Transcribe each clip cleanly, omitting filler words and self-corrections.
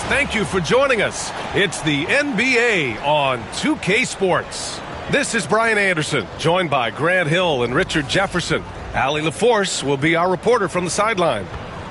thank you for joining us. It's the NBA on 2K Sports. This is Brian Anderson, joined by Grant Hill and Richard Jefferson. Allie LaForce will be our reporter from the sideline.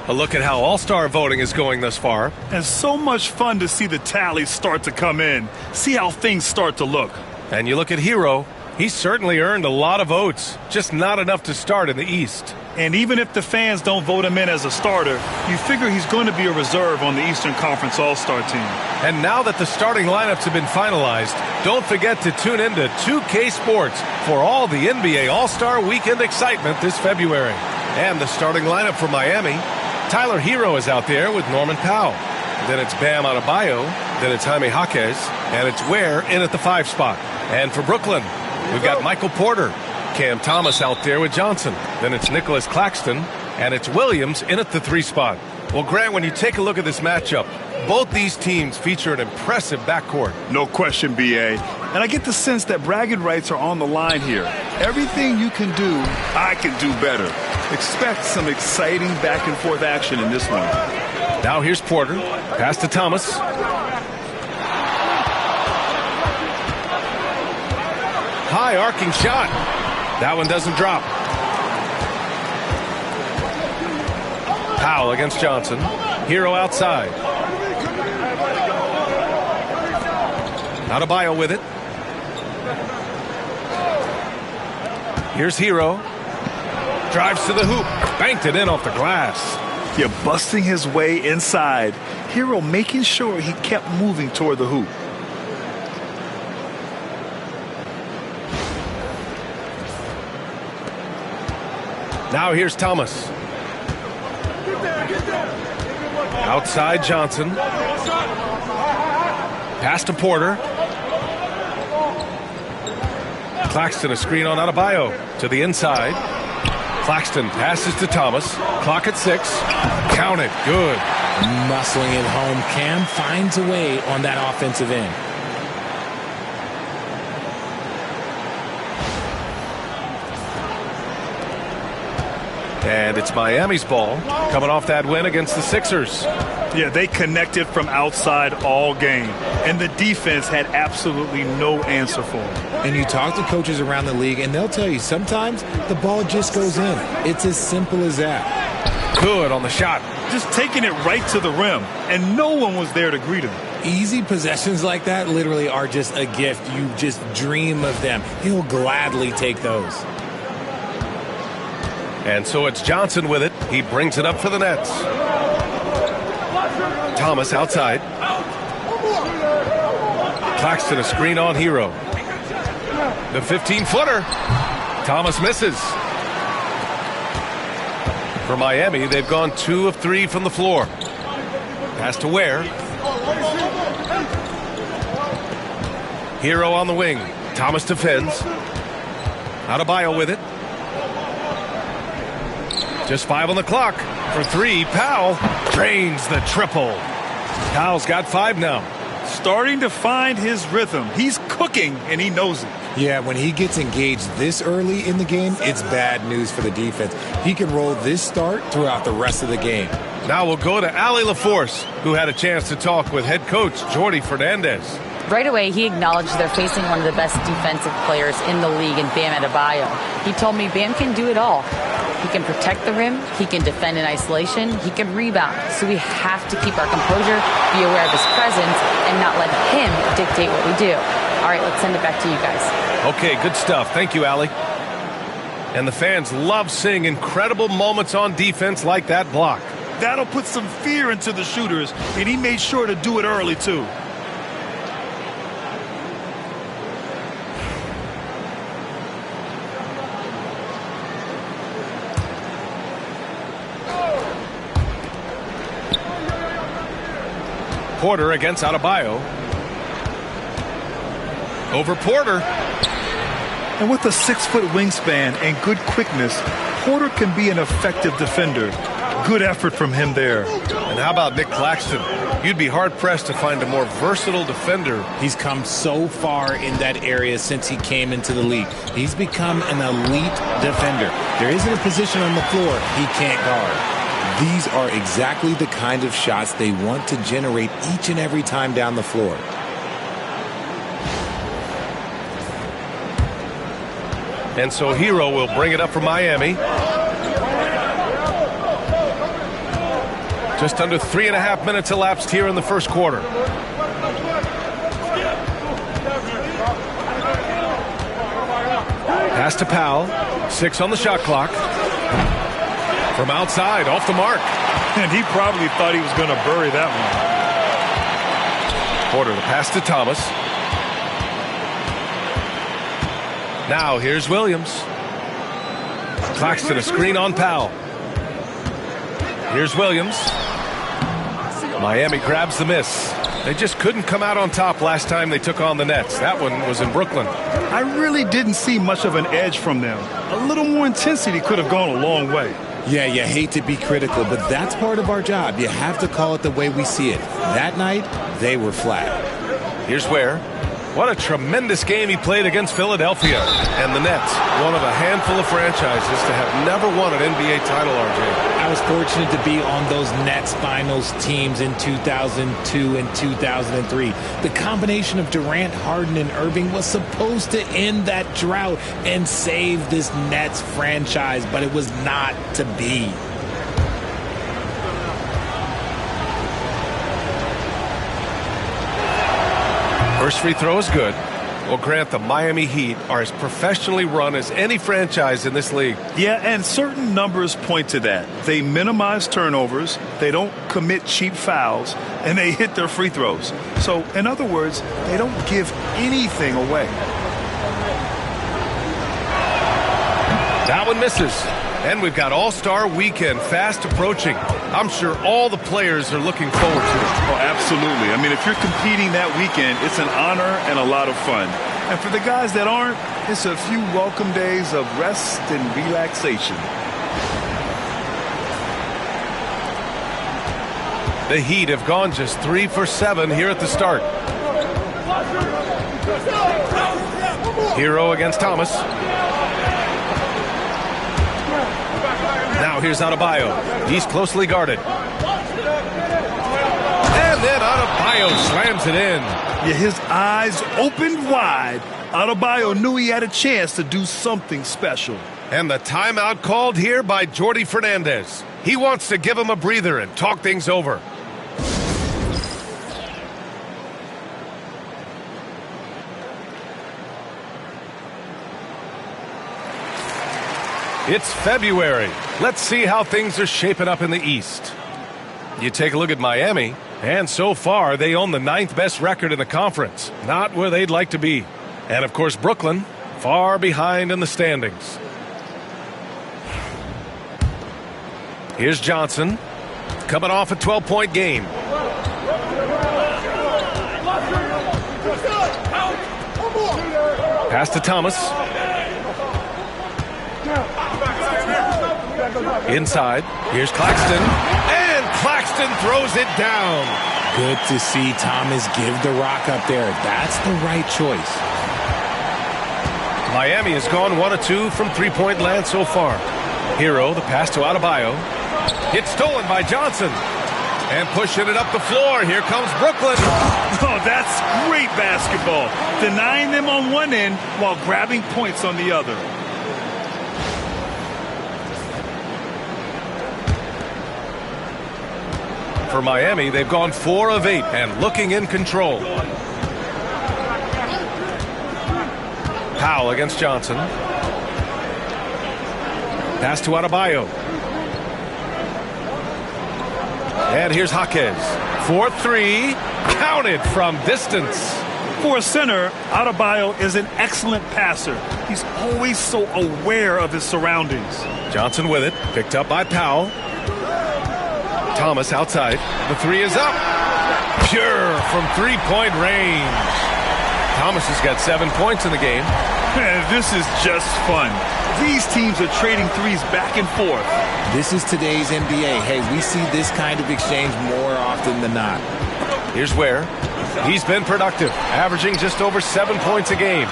A look at how All-Star voting is going thus far. And so much fun to see the tallies start to come in. See how things start to look. And you look at Hero. He's certainly earned a lot of votes, just not enough to start in the East. And even if the fans don't vote him in as a starter, you figure he's going to be a reserve on the Eastern Conference All-Star team. And now that the starting lineups have been finalized, don't forget to tune in to 2K Sports for all the NBA All-Star Weekend excitement this February. And the starting lineup for Miami: Tyler Hero is out there with Norman Powell. Then it's Bam Adebayo. Then it's Jaime Jaquez. And it's Ware in at the 5 spot. And for Brooklyn, we've got Michael Porter, Cam Thomas out there with Johnson. Then it's Nicholas Claxton, and it's Williams in at the 3 spot. Well, Grant, when you take a look at this matchup, both these teams feature an impressive backcourt. No question, B.A. And I get the sense that bragging rights are on the line here. Everything you can do, I can do better. Expect some exciting back-and-forth action in this one. Now here's Porter. Pass to Thomas. High arcing shot. That one doesn't drop. Powell against Johnson. Hero outside. Adebayo with it. Here's Hero. Drives to the hoop. Banked it in off the glass. You're busting his way inside. Hero making sure he kept moving toward the hoop. Now here's Thomas. Outside Johnson. Pass to Porter. Claxton, a screen on Adebayo to the inside. Claxton passes to Thomas. Clock at 6. Count it. Good. Muscling it home. Cam finds a way on that offensive end. And it's Miami's ball, coming off that win against the Sixers. Yeah, they connected from outside all game, and the defense had absolutely no answer for them. And you talk to coaches around the league, and they'll tell you sometimes the ball just goes in. It's as simple as that. Good on the shot. Just taking it right to the rim, and no one was there to greet him. Easy possessions like that literally are just a gift. You just dream of them. He'll gladly take those. And so it's Johnson with it. He brings it up for the Nets. Thomas outside. Claxton, a screen on Hero. The 15-footer. Thomas misses. For Miami, they've gone 2 of 3 from the floor. Pass to Ware. Hero on the wing. Thomas defends. Adebayo with it. Just 5 on the clock. For 3, Powell drains the triple. Powell's got 5 now. Starting to find his rhythm. He's cooking, and he knows it. Yeah, when he gets engaged this early in the game, it's bad news for the defense. He can roll this start throughout the rest of the game. Now we'll go to Allie LaForce, who had a chance to talk with head coach Jordi Fernandez. Right away, he acknowledged they're facing one of the best defensive players in the league in Bam Adebayo. He told me Bam can do it all. He can protect the rim, he can defend in isolation, he can rebound. So we have to keep our composure, be aware of his presence, and not let him dictate what we do. All right, let's send it back to you guys. Okay, good stuff. Thank you, Allie. And the fans love seeing incredible moments on defense like that block. That'll put some fear into the shooters, and he made sure to do it early, too. Porter against Adebayo. Over Porter. And with a 6-foot wingspan and good quickness, Porter can be an effective defender. Good effort from him there. And how about Nick Claxton? You'd be hard-pressed to find a more versatile defender. He's come so far in that area since he came into the league. He's become an elite defender. There isn't a position on the floor he can't guard. These are exactly the kind of shots they want to generate each and every time down the floor. And so Hero will bring it up for Miami. Just under 3.5 minutes elapsed here in the first quarter. Pass to Powell. 6 on the shot clock. From outside, off the mark. And he probably thought he was going to bury that one. Porter, the pass to Thomas. Now here's Williams. Claxton, a screen on Powell. Here's Williams. Miami grabs the miss. They just couldn't come out on top last time they took on the Nets. That one was in Brooklyn. I really didn't see much of an edge from them. A little more intensity could have gone a long way. Yeah, you hate to be critical, but that's part of our job. You have to call it the way we see it. That night, they were flat. Here's Ware. What a tremendous game he played against Philadelphia. And the Nets, one of a handful of franchises to have never won an NBA title, RJ. I was fortunate to be on those Nets finals teams in 2002 and 2003. The combination of Durant, Harden, and Irving was supposed to end that drought and save this Nets franchise, but it was not to be. First free throw is good. Well, Grant, the Miami Heat are as professionally run as any franchise in this league. Yeah, and certain numbers point to that. They minimize turnovers, they don't commit cheap fouls, and they hit their free throws. So, in other words, they don't give anything away. That one misses. And we've got All-Star Weekend fast approaching. I'm sure all the players are looking forward to it. Oh, absolutely. I mean, if you're competing that weekend, it's an honor and a lot of fun. And for the guys that aren't, it's a few welcome days of rest and relaxation. The Heat have gone just 3 for 7 here at the start. Hero against Thomas. Now here's Adebayo. He's closely guarded. And then Adebayo slams it in. Yeah, his eyes opened wide. Adebayo knew he had a chance to do something special. And the timeout called here by Jordi Fernandez. He wants to give him a breather and talk things over. It's February. Let's see how things are shaping up in the East. You take a look at Miami, and so far they own the 9th best record in the conference. Not where they'd like to be. And of course Brooklyn, far behind in the standings. Here's Johnson, coming off a 12-point game. Pass to Thomas. Inside, here's Claxton, and Claxton throws it down. Good to see Thomas give the rock up there. That's the right choice. Miami has gone 1 of 2 from three-point land so far. Hero, the pass to Adebayo. It's stolen by Johnson. And pushing it up the floor, here comes Brooklyn. Oh, that's great basketball. Denying them on one end while grabbing points on the other. For Miami, they've gone 4 of 8 and looking in control. Powell against Johnson. Pass to Adebayo. And here's Jaquez. 4-3. Counted from distance. For a center, Adebayo is an excellent passer. He's always so aware of his surroundings. Johnson with it. Picked up by Powell. Thomas outside. The 3 is up. Pure from three-point range. Thomas has got 7 points in the game. Man, this is just fun. These teams are trading threes back and forth. This is today's NBA. Hey, we see this kind of exchange more often than not. Here's Ware. He's been productive, averaging just over 7 points a game.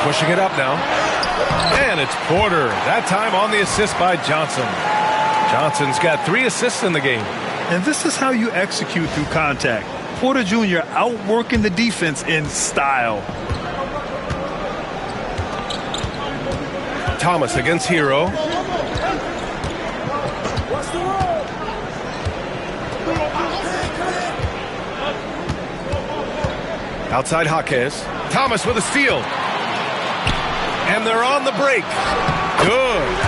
Pushing it up now. And it's Porter. That time on the assist by Johnson. Johnson's got 3 assists in the game. And this is how you execute through contact. Porter Jr. outworking the defense in style. Thomas against Hero. Outside Jaquez. Thomas with a steal. And they're on the break. Good.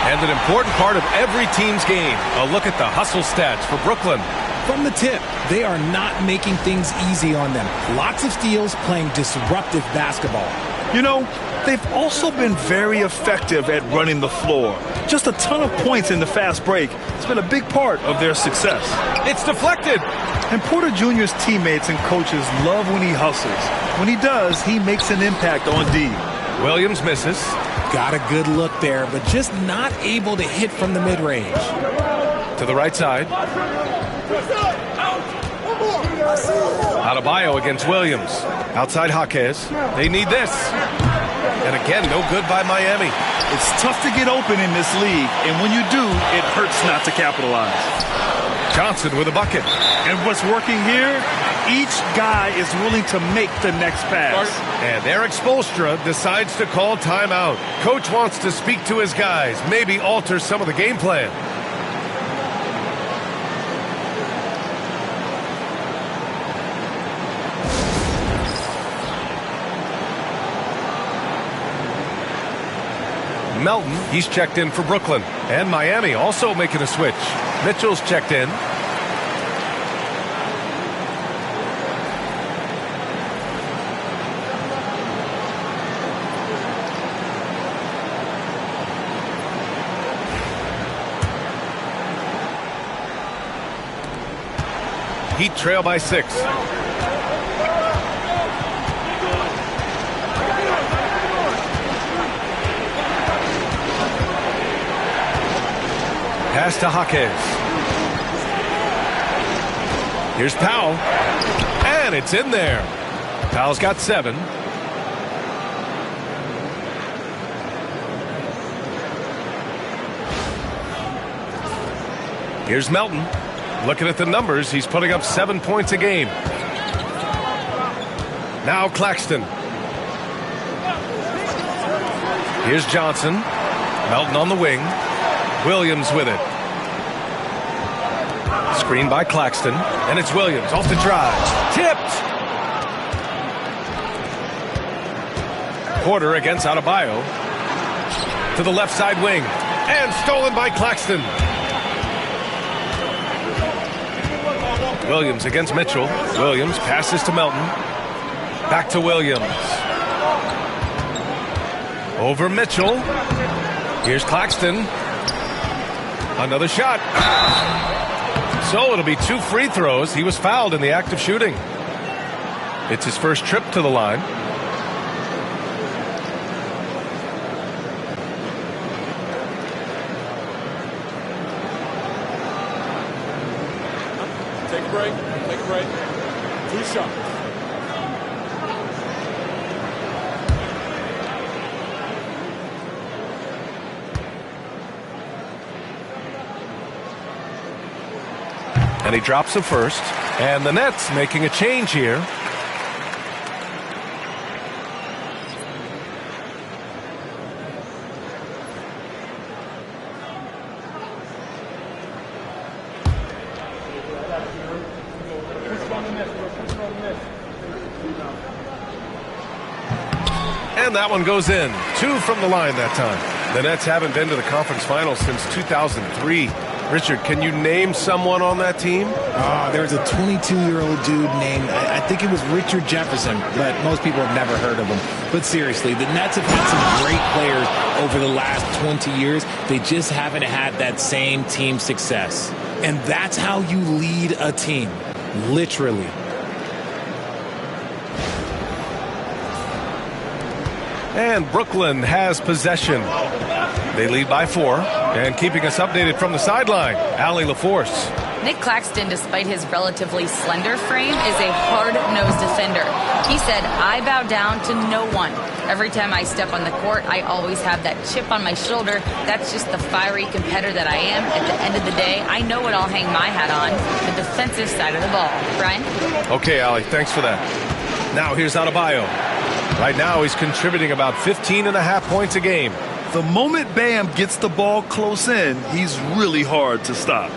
And an important part of every team's game. A look at the hustle stats for Brooklyn. From the tip, they are not making things easy on them. Lots of steals, playing disruptive basketball. You know, they've also been very effective at running the floor. Just a ton of points in the fast break. It's been a big part of their success. It's deflected. And Porter Jr.'s teammates and coaches love when he hustles. When he does, he makes an impact on D. Williams misses. Got a good look there, but just not able to hit from the mid-range. To the right side. Adebayo against Williams. Outside Jaquez. They need this. And again, no good by Miami. It's tough to get open in this league, and when you do, it hurts not to capitalize. Johnson with a bucket. And what's working here? Each guy is willing to make the next pass. And Eric Spoelstra decides to call timeout. Coach wants to speak to his guys, maybe alter some of the game plan. Melton, he's checked in for Brooklyn. And Miami also making a switch. Mitchell's checked in. Heat trail by 6. Pass to Jaquez. Here's Powell. And it's in there. Powell's got 7. Here's Melton. Looking at the numbers, he's putting up 7 points a game. Now Claxton. Here's Johnson. Melton on the wing. Williams with it. Screen by Claxton. And it's Williams off the drive. Tipped. Porter against Adebayo. To the left side wing. And stolen by Claxton. Williams against Mitchell. Williams passes to Melton. Back to Williams. Over Mitchell. Here's Claxton. Another shot. So it'll be 2 free throws. He was fouled in the act of shooting. It's his first trip to the line. Take a break. Take a break. 2 shots. And he drops the first. And the Nets making a change here. And that one goes in. 2 from the line that time. The Nets haven't been to the conference finals since 2003. Richard, can you name someone on that team? There was a 22-year-old dude named, I think it was Richard Jefferson, but most people have never heard of him. But seriously, the Nets have had some great players over the last 20 years. They just haven't had that same team success. And that's how you lead a team, literally. And Brooklyn has possession. They lead by 4. And keeping us updated from the sideline, Allie LaForce. Nick Claxton, despite his relatively slender frame, is a hard-nosed defender. He said, "I bow down to no one. Every time I step on the court, I always have that chip on my shoulder. That's just the fiery competitor that I am. At the end of the day, I know what I'll hang my hat on, the defensive side of the ball." Brian? Okay, Allie, thanks for that. Now here's Adebayo. Right now he's contributing about 15.5 points a game. The moment Bam gets the ball close in, he's really hard to stop.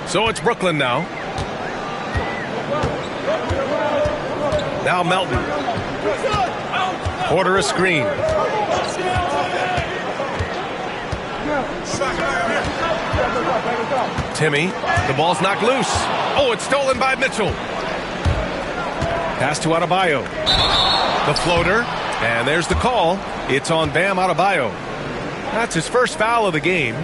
So it's Brooklyn now. Now Melton. Porter a screen. Timmy, the ball's knocked loose. Oh, it's stolen by Mitchell. Pass to Adebayo. The floater, and there's the call. It's on Bam Adebayo. That's his first foul of the game.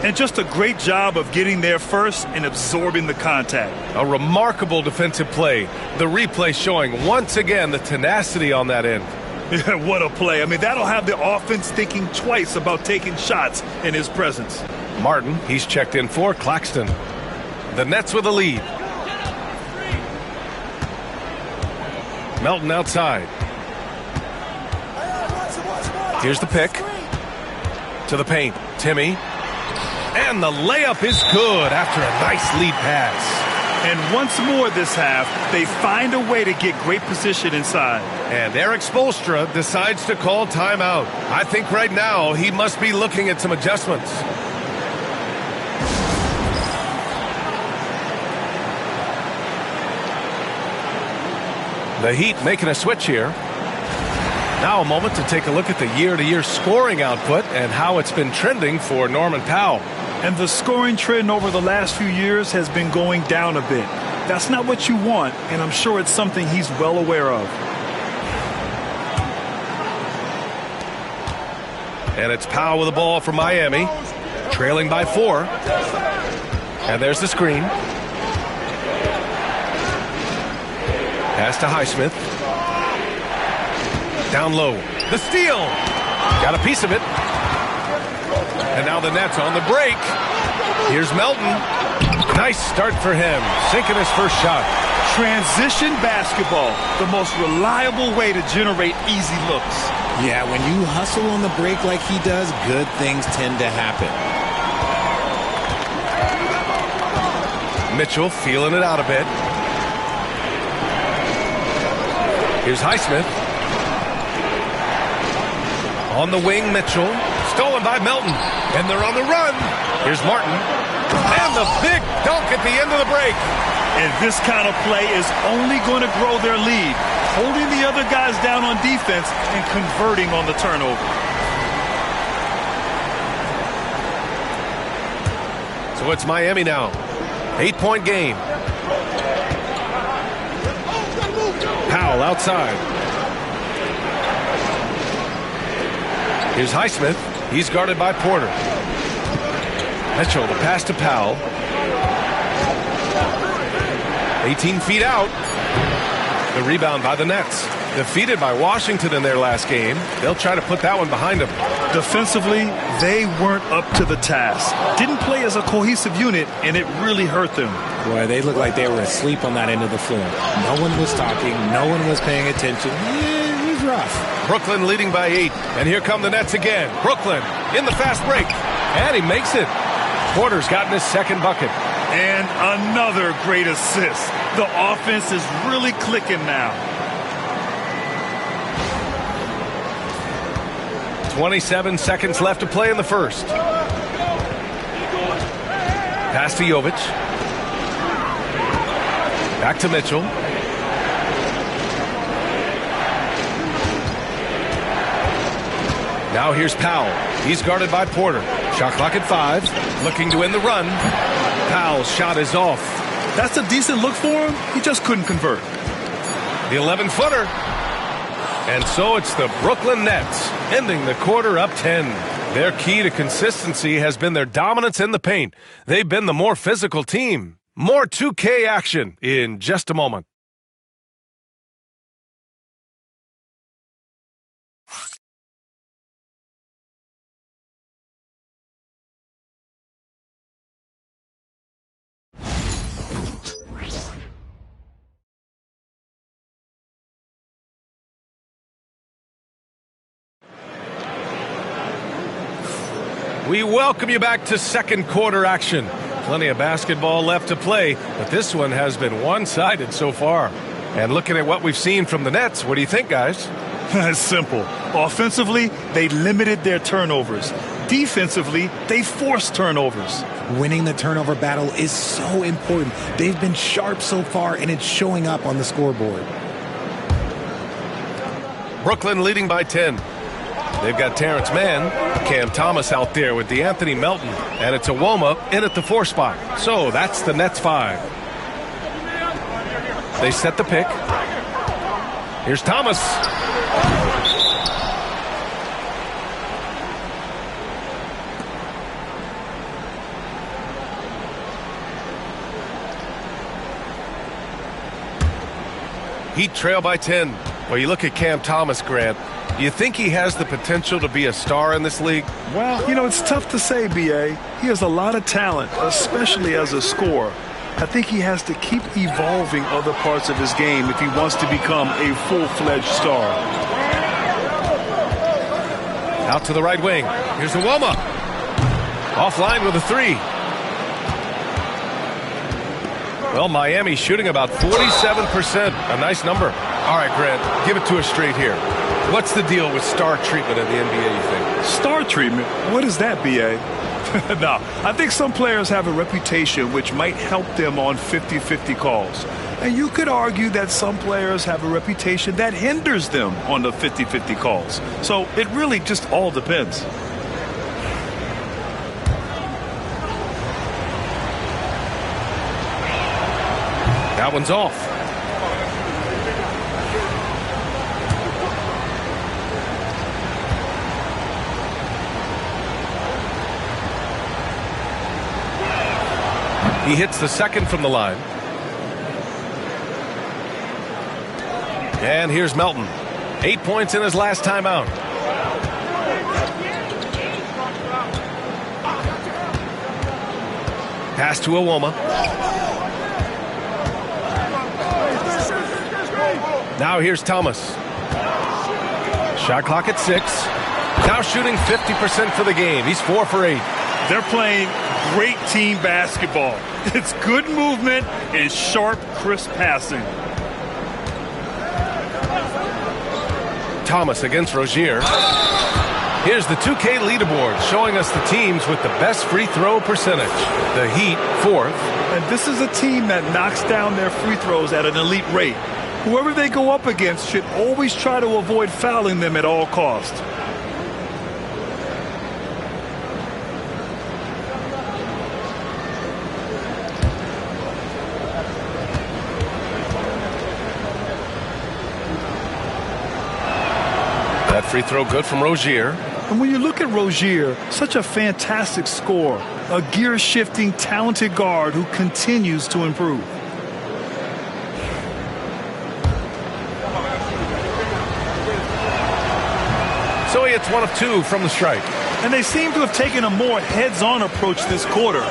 And just a great job of getting there first and absorbing the contact. A remarkable defensive play. The replay showing once again the tenacity on that end. Yeah, what a play. I mean, that'll have the offense thinking twice about taking shots in his presence. Martin, he's checked in for Claxton. The Nets with a lead. Melton outside. Here's the pick. To the paint. Timmy. And the layup is good after a nice lead pass. And once more this half, they find a way to get great position inside. And Eric Spoelstra decides to call timeout. I think right now he must be looking at some adjustments. The Heat making a switch here. Now a moment to take a look at the year-to-year scoring output and how it's been trending for Norman Powell. And the scoring trend over the last few years has been going down a bit. That's not what you want, and I'm sure it's something he's well aware of. And it's Powell with the ball for Miami, trailing by 4. And there's the screen. Pass to Highsmith. Down low. The steal. Got a piece of it. And now the Nets on the break. Here's Melton. Nice start for him. Sinking his first shot. Transition basketball, the most reliable way to generate easy looks. Yeah, when you hustle on the break like he does, good things tend to happen. Mitchell feeling it out a bit. Here's Highsmith. On the wing, Mitchell. Stolen by Melton. And they're on the run. Here's Martin. And the big dunk at the end of the break. And this kind of play is only going to grow their lead. Holding the other guys down on defense and converting on the turnover. So it's Miami now. 8-point game. Powell outside. Here's Highsmith. He's guarded by Porter. Mitchell, the pass to Powell. 18 feet out. The rebound by the Nets. Defeated by Washington in their last game. They'll try to put that one behind them. Defensively, they weren't up to the task. Didn't play as a cohesive unit, and it really hurt them. Boy, they looked like they were asleep on that end of the floor. No one was talking. No one was paying attention. Yeah, it was rough. Brooklyn leading by 8. And here come the Nets again. Brooklyn in the fast break. And he makes it. Porter's gotten his second bucket. And another great assist. The offense is really clicking now. 27 seconds left to play in the first. Pass to Jovic. Back to Mitchell. Now here's Powell. He's guarded by Porter. Shot clock at 5. Looking to win the run. Powell's shot is off. That's a decent look for him. He just couldn't convert. The 11-footer. And so it's the Brooklyn Nets ending the quarter up 10. Their key to consistency has been their dominance in the paint. They've been the more physical team. More 2K action in just a moment. We welcome you back to second quarter action. Plenty of basketball left to play, but this one has been one-sided so far. And looking at what we've seen from the Nets, what do you think, guys? It's simple. Offensively, they limited their turnovers. Defensively, they forced turnovers. Winning the turnover battle is so important. They've been sharp so far, and it's showing up on the scoreboard. Brooklyn leading by 10. They've got Terrence Mann, Cam Thomas out there with DeAnthony Melton, and it's Iwoma in at the 4 spot. So that's the Nets 5. They set the pick. Here's Thomas. Heat trail by 10. Well, you look at Cam Thomas, Grant. Do you think he has the potential to be a star in this league? Well, you know, it's tough to say, B.A. He has a lot of talent, especially as a scorer. I think he has to keep evolving other parts of his game if he wants to become a full-fledged star. Out to the right wing. Here's Iwoma. Offline with a 3. Well, Miami shooting about 47%. A nice number. All right, Grant, give it to us straight here. What's the deal with star treatment in the NBA, you think? Star treatment? What is that, B.A.? No, I think some players have a reputation which might help them on 50-50 calls. And you could argue that some players have a reputation that hinders them on the 50-50 calls. So it really just all depends. That one's off. He hits the second from the line. And here's Melton. 8 points in his last time out. Pass to Iwoma. Now here's Thomas. Shot clock at 6. Now shooting 50% for the game. He's 4 for 8. They're playing great team basketball. It's good movement and sharp, crisp passing. Thomas against Rozier. Here's the 2K leaderboard showing us the teams with the best free throw percentage. The Heat, 4th. And this is a team that knocks down their free throws at an elite rate. Whoever they go up against should always try to avoid fouling them at all costs. That free throw good from Rozier. And when you look at Rozier, such a fantastic scorer, a gear-shifting, talented guard who continues to improve. So he hits 1 of 2 from the strike. And they seem to have taken a more heads-on approach this quarter,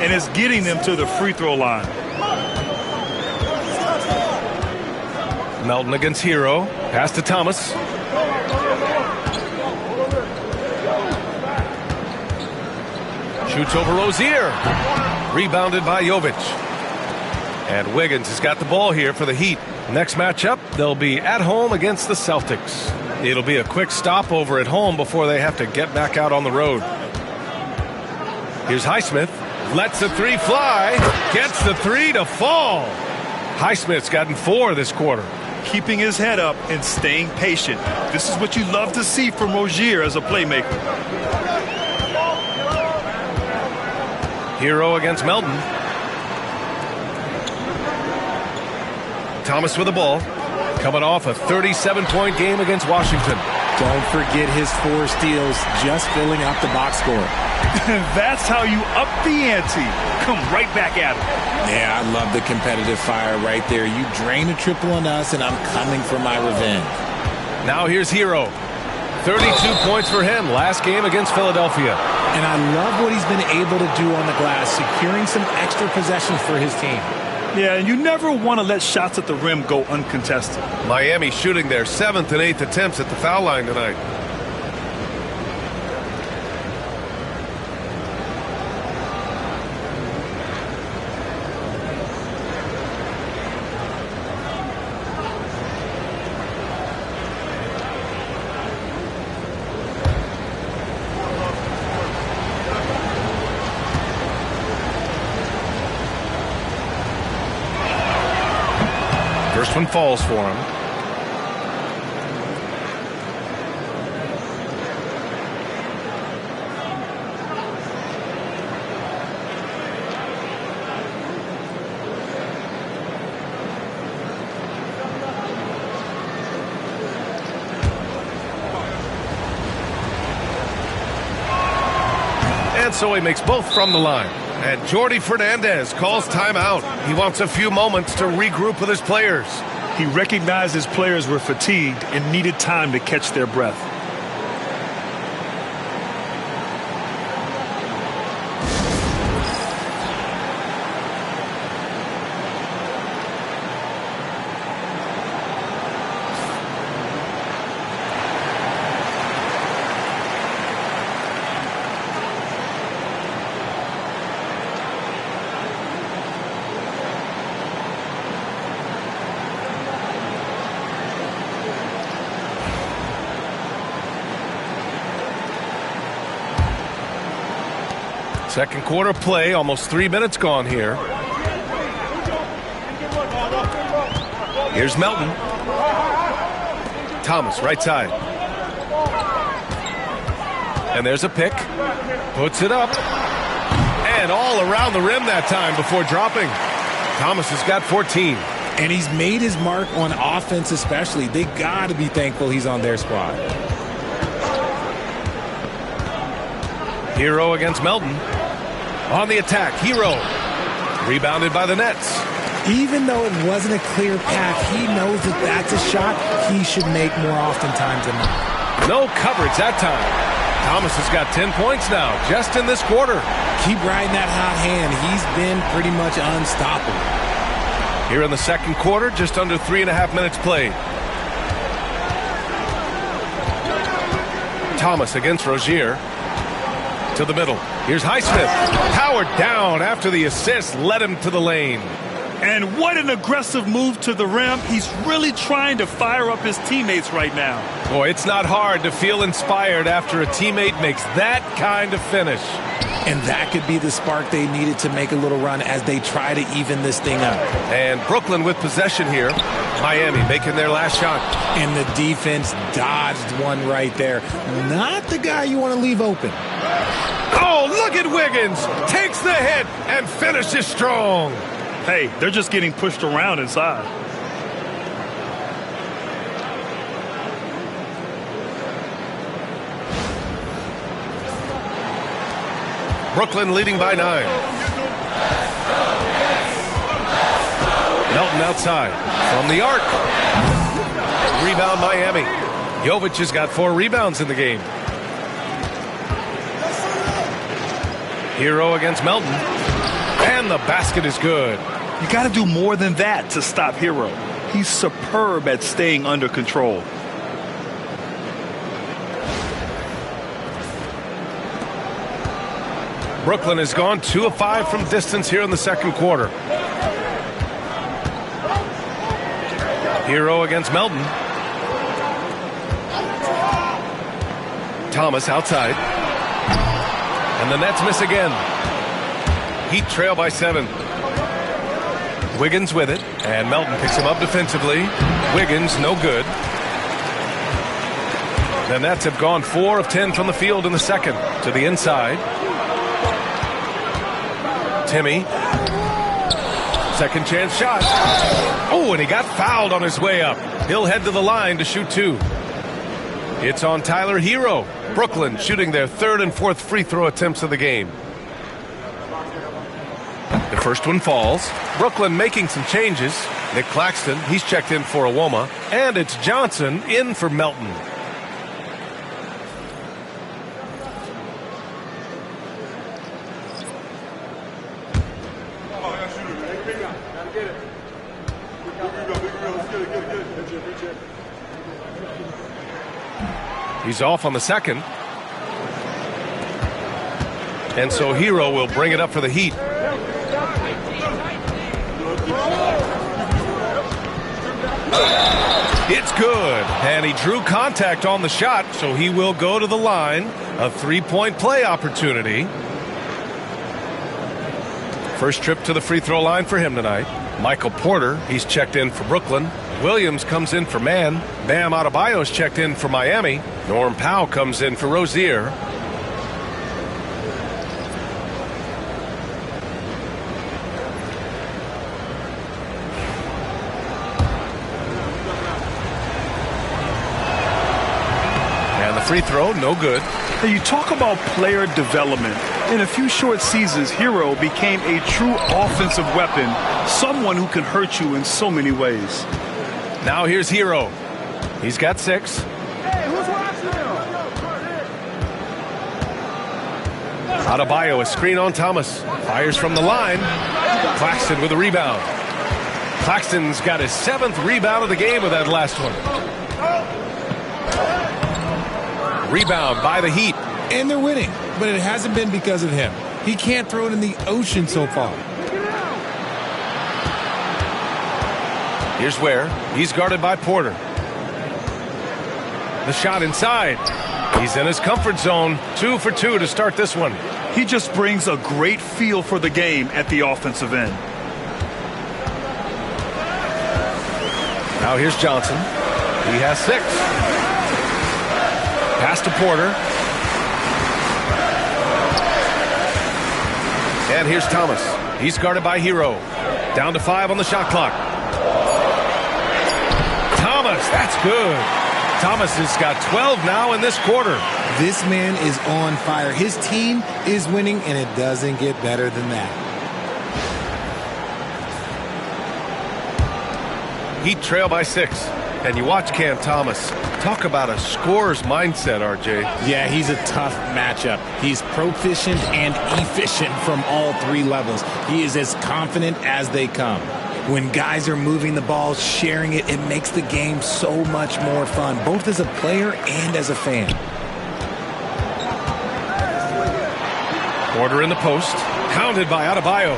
and it's getting them to the free throw line. Melton against Hero. Pass to Thomas. Shoots over Rozier. Rebounded by Jovic. And Wiggins has got the ball here for the Heat. Next matchup, they'll be at home against the Celtics. It'll be a quick stopover at home before they have to get back out on the road. Here's Highsmith. Lets the 3 fly. Gets the 3 to fall. Highsmith's gotten 4 this quarter. Keeping his head up and staying patient. This is what you love to see from Rozier as a playmaker. Hero against Melton. Thomas with the ball. Coming off a 37-point game against Washington. Don't forget his 4 steals, just filling out the box score. That's how you up the ante. Come right back at him. Yeah, I love the competitive fire right there. You drain a triple on us, and I'm coming for my revenge. Now here's Hero. 32 points for him last game against Philadelphia. And I love what he's been able to do on the glass, securing some extra possessions for his team. Yeah, and you never want to let shots at the rim go uncontested. Miami shooting their 7th and 8th attempts at the foul line tonight. First one falls for him. And so he makes both from the line. And Jordi Fernandez calls timeout. He wants a few moments to regroup with his players. He recognized his players were fatigued and needed time to catch their breath. Second quarter play, almost 3 minutes gone here. Here's Melton. Thomas, right side. And there's a pick. Puts it up. And all around the rim that time before dropping. Thomas has got 14. And he's made his mark on offense especially. They got to be thankful he's on their squad. Hero against Melton. On the attack, Hero. Rebounded by the Nets. Even though it wasn't a clear path, he knows that that's a shot he should make more oftentimes than not. No coverage that time. Thomas has got 10 points now, just in this quarter. Keep riding that hot hand. He's been pretty much unstoppable. Here in the second quarter, just under 3.5 minutes played. Thomas against Rozier. To the middle. Here's Highsmith. Powered down after the assist led him to the lane. And what an aggressive move to the rim. He's really trying to fire up his teammates right now. Boy, it's not hard to feel inspired after a teammate makes that kind of finish. And that could be the spark they needed to make a little run as they try to even this thing up. And Brooklyn with possession here. Miami making their last shot. And the defense dodged one right there. Not the guy you want to leave open. Oh, look at Wiggins. Takes the hit and finishes strong. Hey, they're just getting pushed around inside. Brooklyn leading by 9. Melton outside from the arc. Rebound Miami. Jovic has got 4 rebounds in the game. Hero against Melton. And the basket is good. You got to do more than that to stop Hero. He's superb at staying under control. Brooklyn has gone 2 of 5 from distance here in the second quarter. Hero against Melton. Thomas outside. And the Nets miss again. Heat trail by 7. Wiggins with it. And Melton picks him up defensively. Wiggins no good. The Nets have gone 4 of 10 from the field in the second. To the inside. Timmy. Second chance shot. Oh, and he got fouled on his way up. He'll head to the line to shoot 2. It's on Tyler Hero. Brooklyn shooting their 3rd and 4th free throw attempts of the game. The first one falls. Brooklyn making some changes. Nick Claxton, he's checked in for Awoma. And it's Johnson in for Melton. He's off on the second. And so Hero will bring it up for the Heat. It's good. And he drew contact on the shot, so he will go to the line. A 3-point play opportunity. First trip to the free throw line for him tonight. Michael Porter, he's checked in for Brooklyn. Williams comes in for Mann. Bam Adebayo's checked in for Miami. Norm Powell comes in for Rozier. And the free throw, no good. Hey, you talk about player development. In a few short seasons, Hero became a true offensive weapon, someone who can hurt you in so many ways. Now here's Hero. He's got 6. Adebayo, a screen on Thomas. Fires from the line. Claxton with a rebound. Claxton's got his 7th rebound of the game with that last one. Rebound by the Heat. And they're winning, but it hasn't been because of him. He can't throw it in the ocean so far. Here's Ware. He's guarded by Porter. The shot inside. He's in his comfort zone. 2 for 2 to start this one. He just brings a great feel for the game at the offensive end. Now here's Johnson. He has 6. Pass to Porter. And here's Thomas. He's guarded by Hero. Down to 5 on the shot clock. Thomas, that's good. Thomas has got 12 now in this quarter. This man is on fire. His team is winning, and it doesn't get better than that. Heat trail by 6. And you watch Cam Thomas. Talk about a scorer's mindset, RJ. Yeah, he's a tough matchup. He's proficient and efficient from all 3 levels. He is as confident as they come. When guys are moving the ball, sharing it, it makes the game so much more fun, both as a player and as a fan. Porter in the post. Hounded by Adebayo.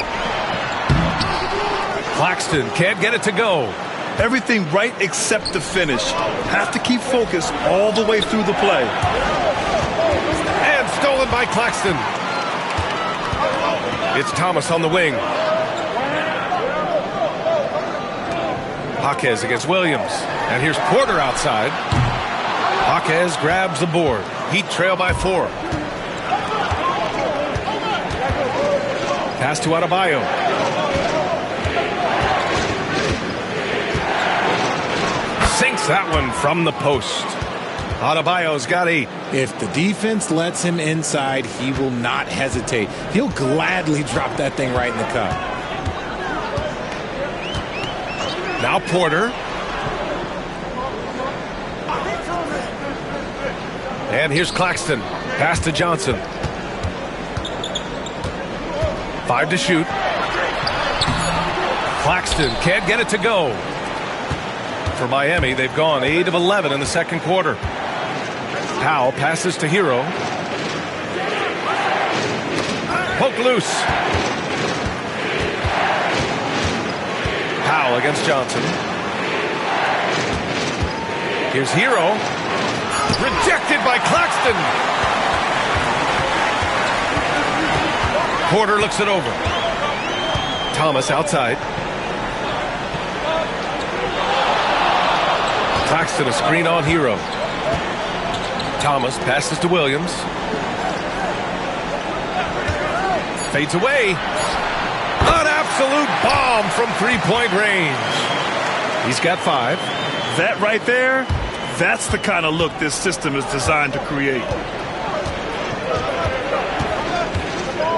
Claxton can't get it to go. Everything right except the finish. Have to keep focused all the way through the play. And stolen by Claxton. It's Thomas on the wing. Jaquez against Williams. And here's Porter outside. Jaquez grabs the board. Heat trail by 4. Pass to Adebayo. Sinks that one from the post. Adebayo's got 8. If the defense lets him inside, he will not hesitate. He'll gladly drop that thing right in the cup. Now Porter. And here's Claxton. Pass to Johnson. 5 to shoot. Claxton can't get it to go. For Miami, they've gone 8 of 11 in the second quarter. Powell passes to Hero. Poke loose. Powell against Johnson. Here's Hero. Rejected by Claxton. Porter looks it over. Thomas outside. Claxton a screen on Hero. Thomas passes to Williams. Fades away. An absolute bomb from 3-point range. He's got 5. That right there, that's the kind of look this system is designed to create.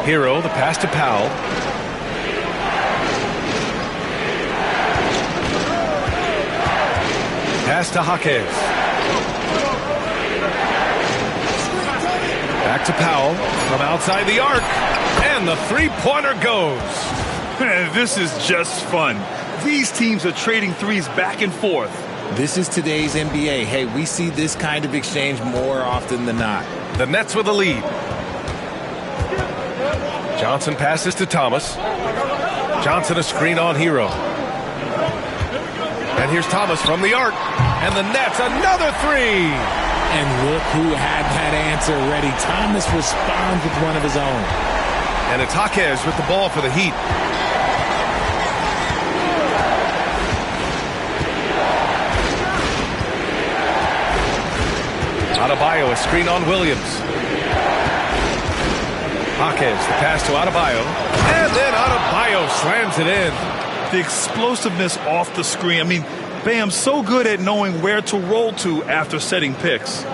Hero, the pass to Powell. Pass to Jaquez. Back to Powell from outside the arc. And the 3-pointer goes. Man, this is just fun. These teams are trading threes back and forth. This is today's NBA. Hey, we see this kind of exchange more often than not. The Nets with a lead. Johnson passes to Thomas. Johnson a screen on Hero. And here's Thomas from the arc. And the Nets, another 3. And look who had that answer ready. Thomas responds with one of his own. And it's Jaquez with the ball for the Heat. Adebayo, a screen on Williams. Jaquez, the pass to Adebayo. And then Adebayo slams it in. The explosiveness off the screen. I mean, Bam's so good at knowing where to roll to after setting picks.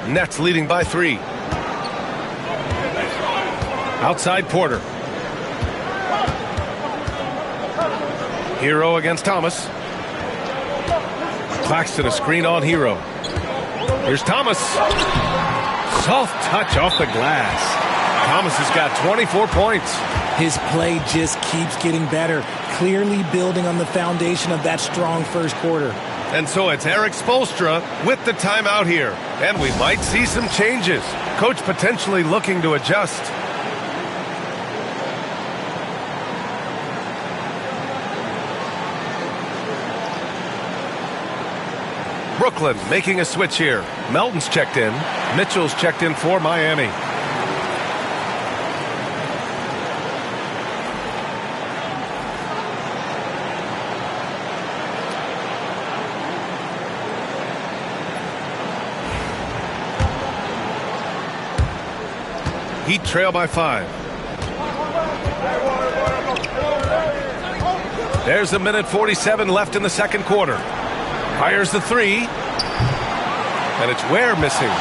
Nets leading by 3. Outside Porter. Hero against Thomas. Claxton, a screen on Hero. Here's Thomas. Soft touch off the glass. Thomas has got 24 points. His play just keeps getting better, clearly building on the foundation of that strong first quarter. And so it's Eric Spoelstra with the timeout here. And we might see some changes. Coach potentially looking to adjust. Brooklyn making a switch here. Melton's checked in. Mitchell's checked in for Miami. Heat trail by 5. There's a minute 47 left in the second quarter. Fires the 3. And it's Ware missing.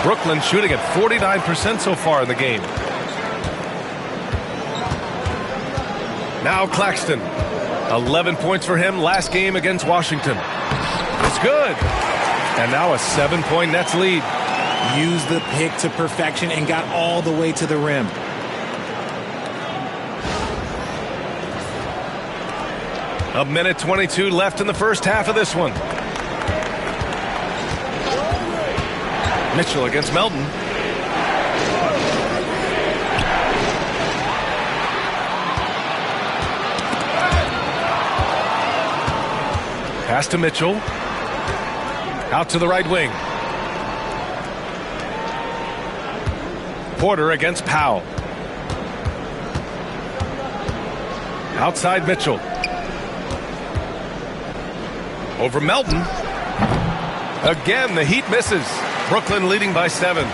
Brooklyn shooting at 49% so far in the game. Now Claxton. 11 points for him last game against Washington. It's good. And now a 7-point Nets lead. Used the pick to perfection and got all the way to the rim. A minute 22 left in the first half of this one. Mitchell against Melton. Pass to Mitchell. Out to the right wing. Porter against Powell. Outside Mitchell. Over Melton. Again, the Heat misses. Brooklyn leading by 7.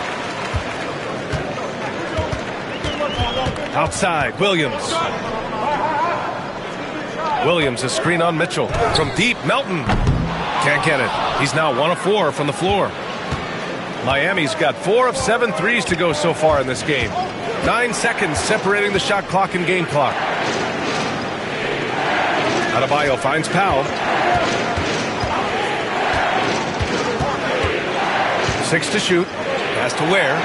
Outside, Williams. Williams, a screen on Mitchell. From deep, Melton. Can't get it. He's now 1 of 4 from the floor. Miami's got 4 of 7 threes to go so far in this game. 9 seconds separating the shot clock and game clock. Adebayo finds Powell. 6 to shoot. Pass to Ware.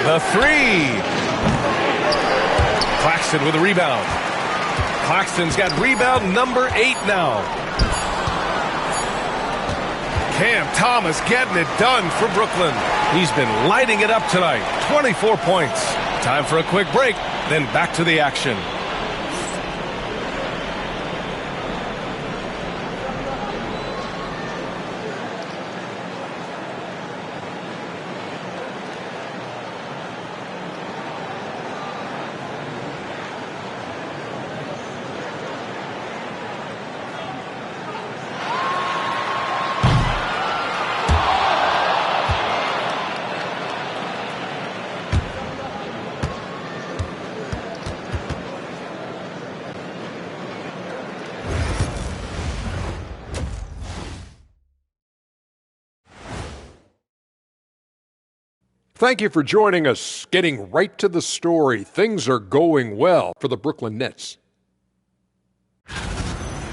The 3. Claxton with a rebound. Claxton's got rebound number 8 now. Cam Thomas getting it done for Brooklyn. He's been lighting it up tonight. 24 points. Time for a quick break, then back to the action. Thank you for joining us. Getting right to the story, things are going well for the Brooklyn Nets.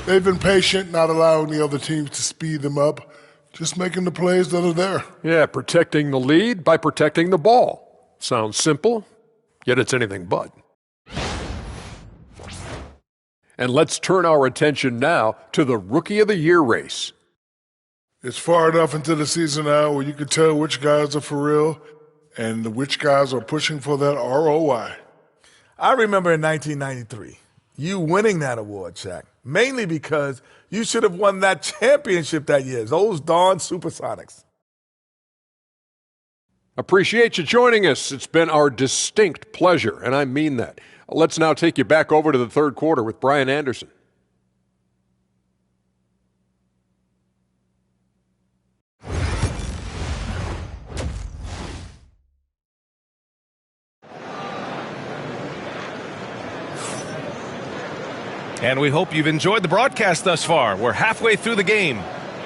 They've been patient, not allowing the other teams to speed them up, just making the plays that are there. Yeah, protecting the lead by protecting the ball. Sounds simple, yet it's anything but. And let's turn our attention now to the Rookie of the Year race. It's far enough into the season now where you can tell which guys are for real and which guys are pushing for that ROI. I remember in 1993, you winning that award, Shaq, mainly because you should have won that championship that year, those darn Supersonics. Appreciate you joining us. It's been our distinct pleasure, and I mean that. Let's now take you back over to the third quarter with Brian Anderson. And we hope you've enjoyed the broadcast thus far. We're halfway through the game.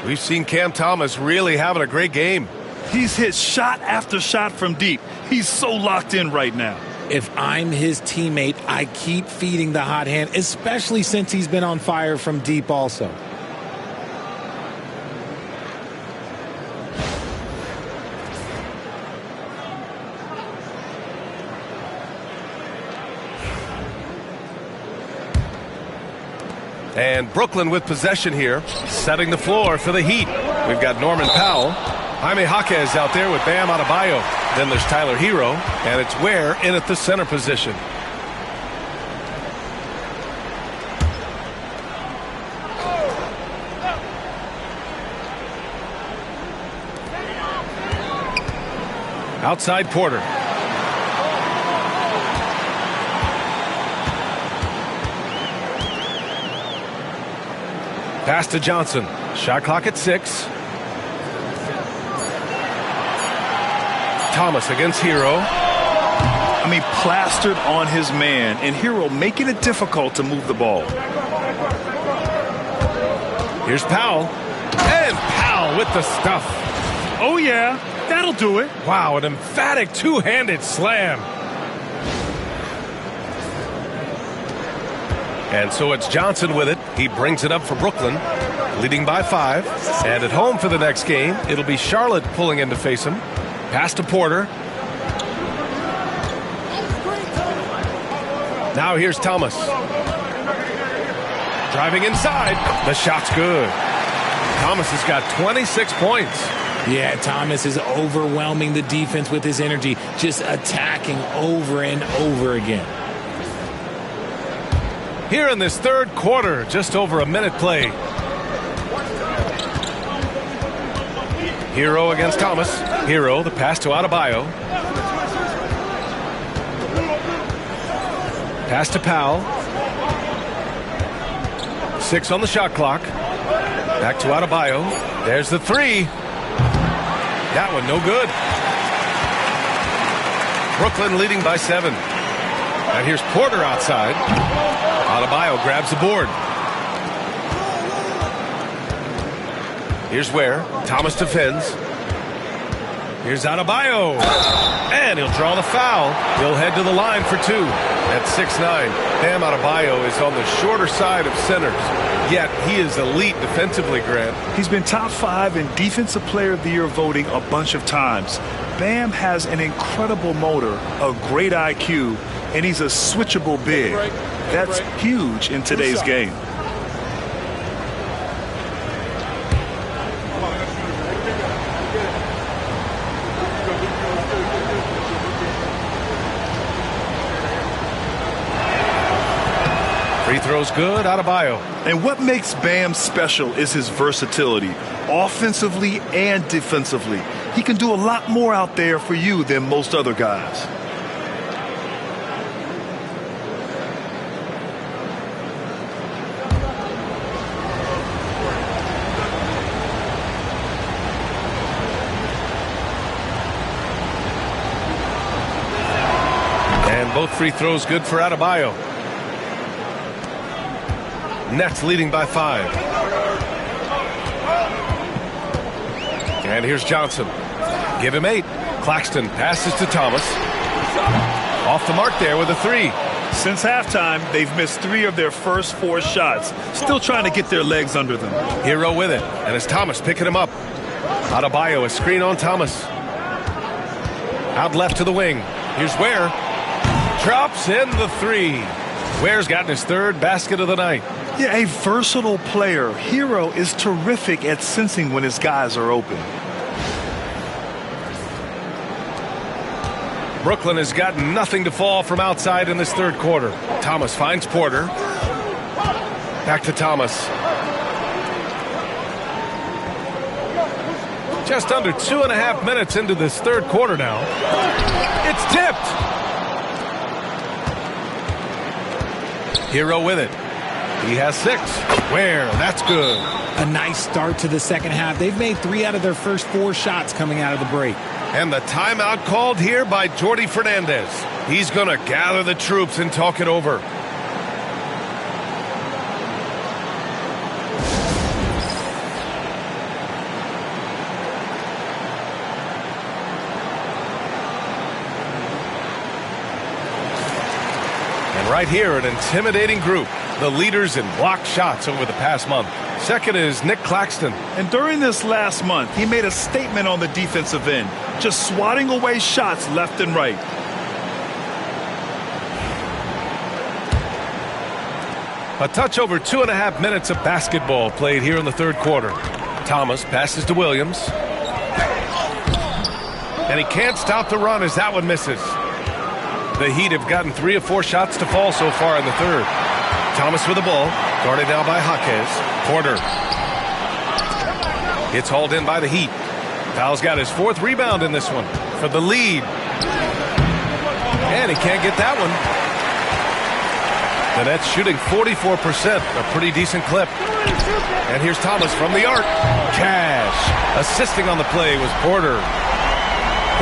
We've seen Cam Thomas really having a great game. He's hit shot after shot from deep. He's so locked in right now. If I'm his teammate, I keep feeding the hot hand, especially since he's been on fire from deep also. And Brooklyn with possession here, setting the floor for the Heat. We've got Norman Powell. Jaime Jaquez out there with Bam Adebayo. Then there's Tyler Hero, and it's Ware in at the center position. Outside Porter. Pass to Johnson. Shot clock at 6. Thomas against Hero. I mean, plastered on his man, and Hero making it difficult to move the ball. Here's Powell. And Powell with the stuff. Oh, yeah, that'll do it. Wow, an emphatic two-handed slam. And so it's Johnson with it. He brings it up for Brooklyn, leading by 5. And at home for the next game, it'll be Charlotte pulling in to face him. Pass to Porter. Now here's Thomas. Driving inside. The shot's good. Thomas has got 26 points. Yeah, Thomas is overwhelming the defense with his energy, just attacking over and over again. Here in this third quarter, just over a minute played. Hero against Thomas. Hero, the pass to Adebayo. Pass to Powell. 6 on the shot clock. Back to Adebayo. There's the 3. That one no good. Brooklyn leading by 7. And here's Porter outside. Adebayo grabs the board. Here's Ware. Thomas defends. Here's Adebayo. And he'll draw the foul. He'll head to the line for 2. At 6'9", Bam Adebayo is on the shorter side of centers. Yet he is elite defensively, Grant. He's been top 5 in Defensive Player of the Year voting a bunch of times. Bam has an incredible motor, a great IQ, and he's a switchable big. That's huge in today's game. Free throw's good, Adebayo. And what makes Bam special is his versatility, offensively and defensively. He can do a lot more out there for you than most other guys. And both free throws good for Adebayo. Nets leading by 5. And here's Johnson. Give him 8. Claxton passes to Thomas. Off the mark there with a 3. Since halftime, they've missed 3 of their first 4 shots. Still trying to get their legs under them. Hero with it. And it's Thomas picking him up. Adebayo, a screen on Thomas. Out left to the wing. Here's Ware. Drops in the 3. Ware's gotten his 3rd basket of the night. Yeah, a versatile player. Hero is terrific at sensing when his guys are open. Brooklyn has got nothing to fall from outside in this third quarter. Thomas finds Porter. Back to Thomas. Just under 2.5 minutes into this third quarter now. It's tipped. Hero with it. He has 6. Where? That's good. A nice start to the second half. They've made 3 out of their first 4 shots coming out of the break. And the timeout called here by Jordi Fernandez. He's going to gather the troops and talk it over. Right here, an intimidating group. The leaders in blocked shots over the past month. Second is Nick Claxton. And during this last month, he made a statement on the defensive end, just swatting away shots left and right. A touch over 2.5 minutes of basketball played here in the third quarter. Thomas passes to Williams. And he can't stop the run as that one misses. The Heat have gotten 3 or 4 shots to fall so far in the third. Thomas with the ball, guarded now by Jaquez. Porter. It's hauled in by the Heat. Powell's got his 4th rebound in this one for the lead. And he can't get that one. The Nets shooting 44%, a pretty decent clip. And here's Thomas from the arc. Cash. Assisting on the play was Porter.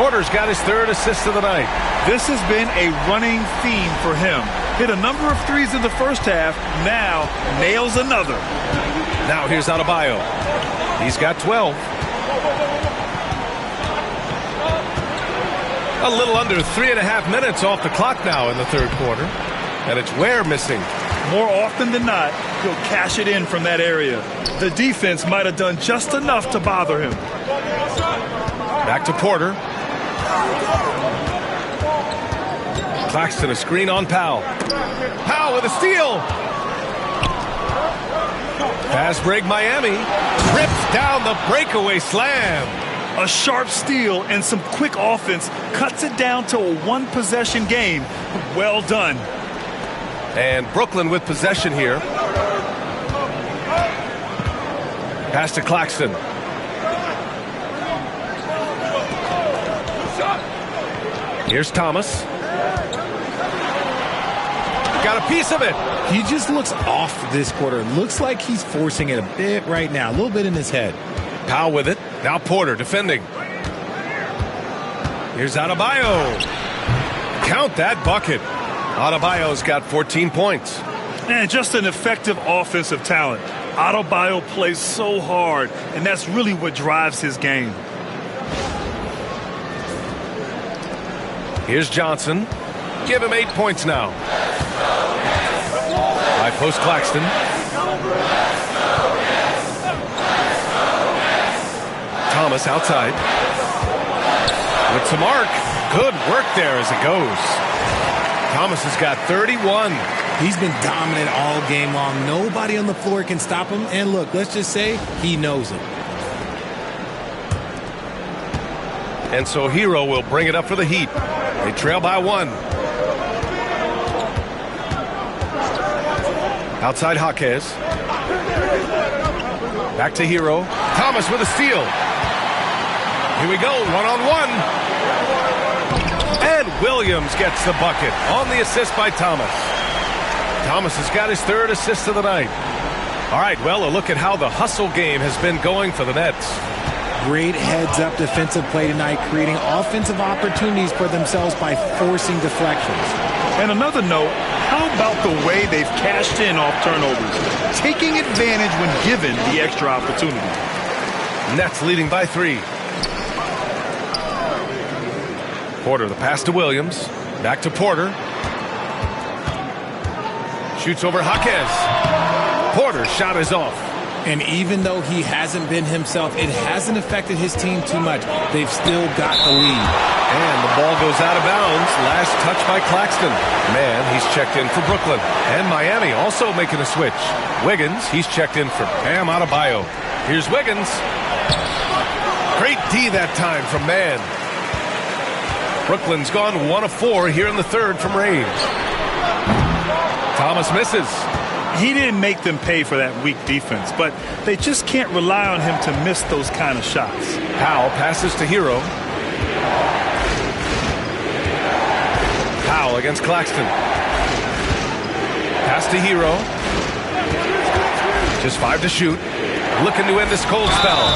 Porter's got his 3rd assist of the night. This has been a running theme for him. Hit a number of threes in the first half. Now nails another. Now here's Adebayo. He's got 12. A little under 3.5 minutes off the clock now in the third quarter. And it's Ware missing. More often than not, he'll cash it in from that area. The defense might have done just enough to bother him. Back to Porter. Claxton a screen on Powell. Powell with a steal. Fast break Miami. Rips down the breakaway slam. A sharp steal and some quick offense cuts it down to a 1-possession game. Well done. And Brooklyn with possession here. Pass to Claxton. Here's Thomas. Got a piece of it. He just looks off this quarter. Looks like he's forcing it a bit right now. A little bit in his head. Powell with it. Now Porter defending. Here's Adebayo. Count that bucket. Adebayo's got 14 points. And just an effective offensive talent. Adebayo plays so hard, and that's really what drives his game. Here's Johnson. Give him 8 points now. By post Claxton. Thomas outside. With some arc. Good work there as it goes. Thomas has got 31. He's been dominant all game long. Nobody on the floor can stop him. And look, let's just say he knows it. And so Hero will bring it up for the Heat. They trail by 1. Outside Jaquez. Back to Hero. Thomas with a steal. Here we go, 1-on-1. And Williams gets the bucket on the assist by Thomas. Thomas has got his 3rd assist of the night. All right, well, a look at how the hustle game has been going for the Nets. Great heads-up defensive play tonight, creating offensive opportunities for themselves by forcing deflections. And another note, how about the way they've cashed in off turnovers, taking advantage when given the extra opportunity. Nets leading by 3. Porter, the pass to Williams. Back to Porter. Shoots over Jaquez. Porter's shot is off. And even though he hasn't been himself, it hasn't affected his team too much. They've still got the lead. And the ball goes out of bounds. Last touch by Claxton. Man, he's checked in for Brooklyn. And Miami also making a switch. Wiggins, he's checked in for Bam Adebayo. Here's Wiggins. Great D that time from Man. Brooklyn's gone 1 of 4 here in the third from range. Thomas misses. He didn't make them pay for that weak defense, but they just can't rely on him to miss those kind of shots. Powell passes to Hero. Powell against Claxton. Pass to Hero. Just 5 to shoot. Looking to end this cold spell.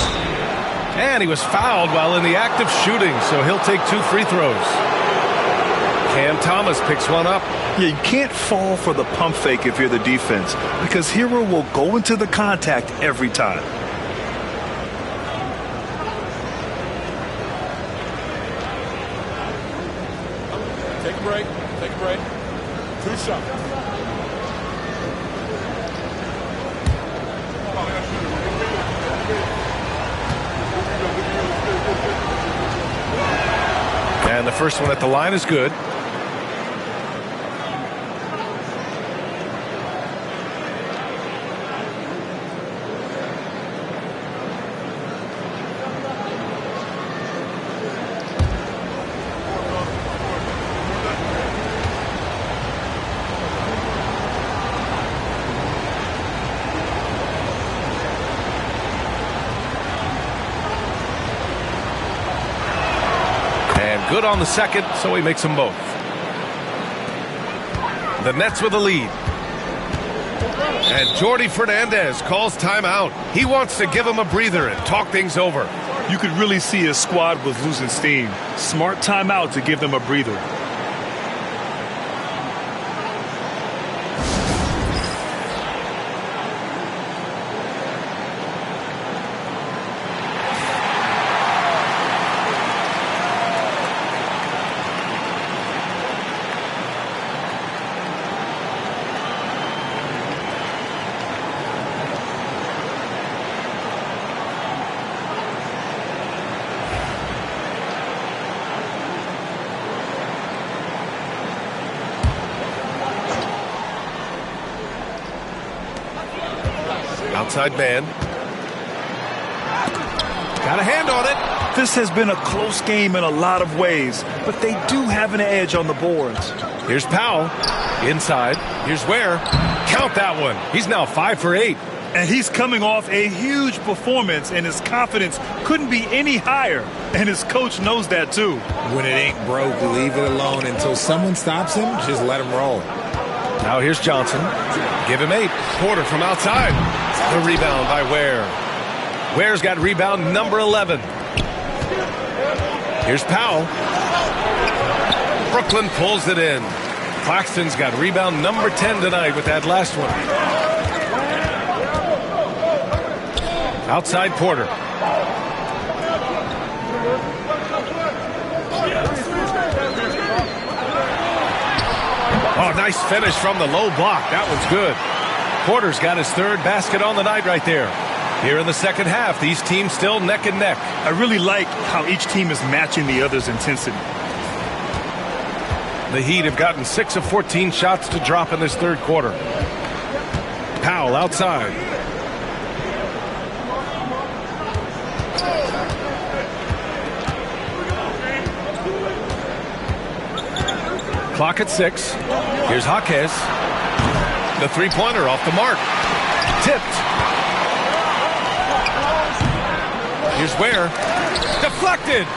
And he was fouled while in the act of shooting, so he'll take 2 free throws. Cam Thomas picks one up. Yeah, you can't fall for the pump fake if you're the defense, because Hero will go into the contact every time. Take a break. Take a break. 2 shots. And the first one at the line is good. Good on the second, so he makes them both. The Nets with the lead. And Jordi Fernandez calls timeout. He wants to give him a breather and talk things over. You could really see his squad was losing steam. Smart timeout to give them a breather. Outside man. Got a hand on it. This has been a close game in a lot of ways, but they do have an edge on the boards. Here's Powell. Inside. Here's Ware. Count that one. He's now 5 for 8. And he's coming off a huge performance, and his confidence couldn't be any higher. And his coach knows that, too. When it ain't broke, leave it alone until someone stops him. Just let him roll. Now here's Johnson. Give him 8. Porter from outside. The rebound by Ware. Ware's got rebound number 11. Here's Powell. Brooklyn pulls it in. Claxton's got rebound number 10 tonight with that last one. Outside Porter. Oh, nice finish from the low block. That one's good. Porter's got his 3rd basket on the night right there. Here in the second half, these teams still neck and neck. I really like how each team is matching the other's intensity. The Heat have gotten 6 of 14 shots to drop in this 3rd quarter. Powell outside. Clock at 6. Here's Jaquez. The 3-pointer off the mark. Tipped. Here's Ware. Deflected.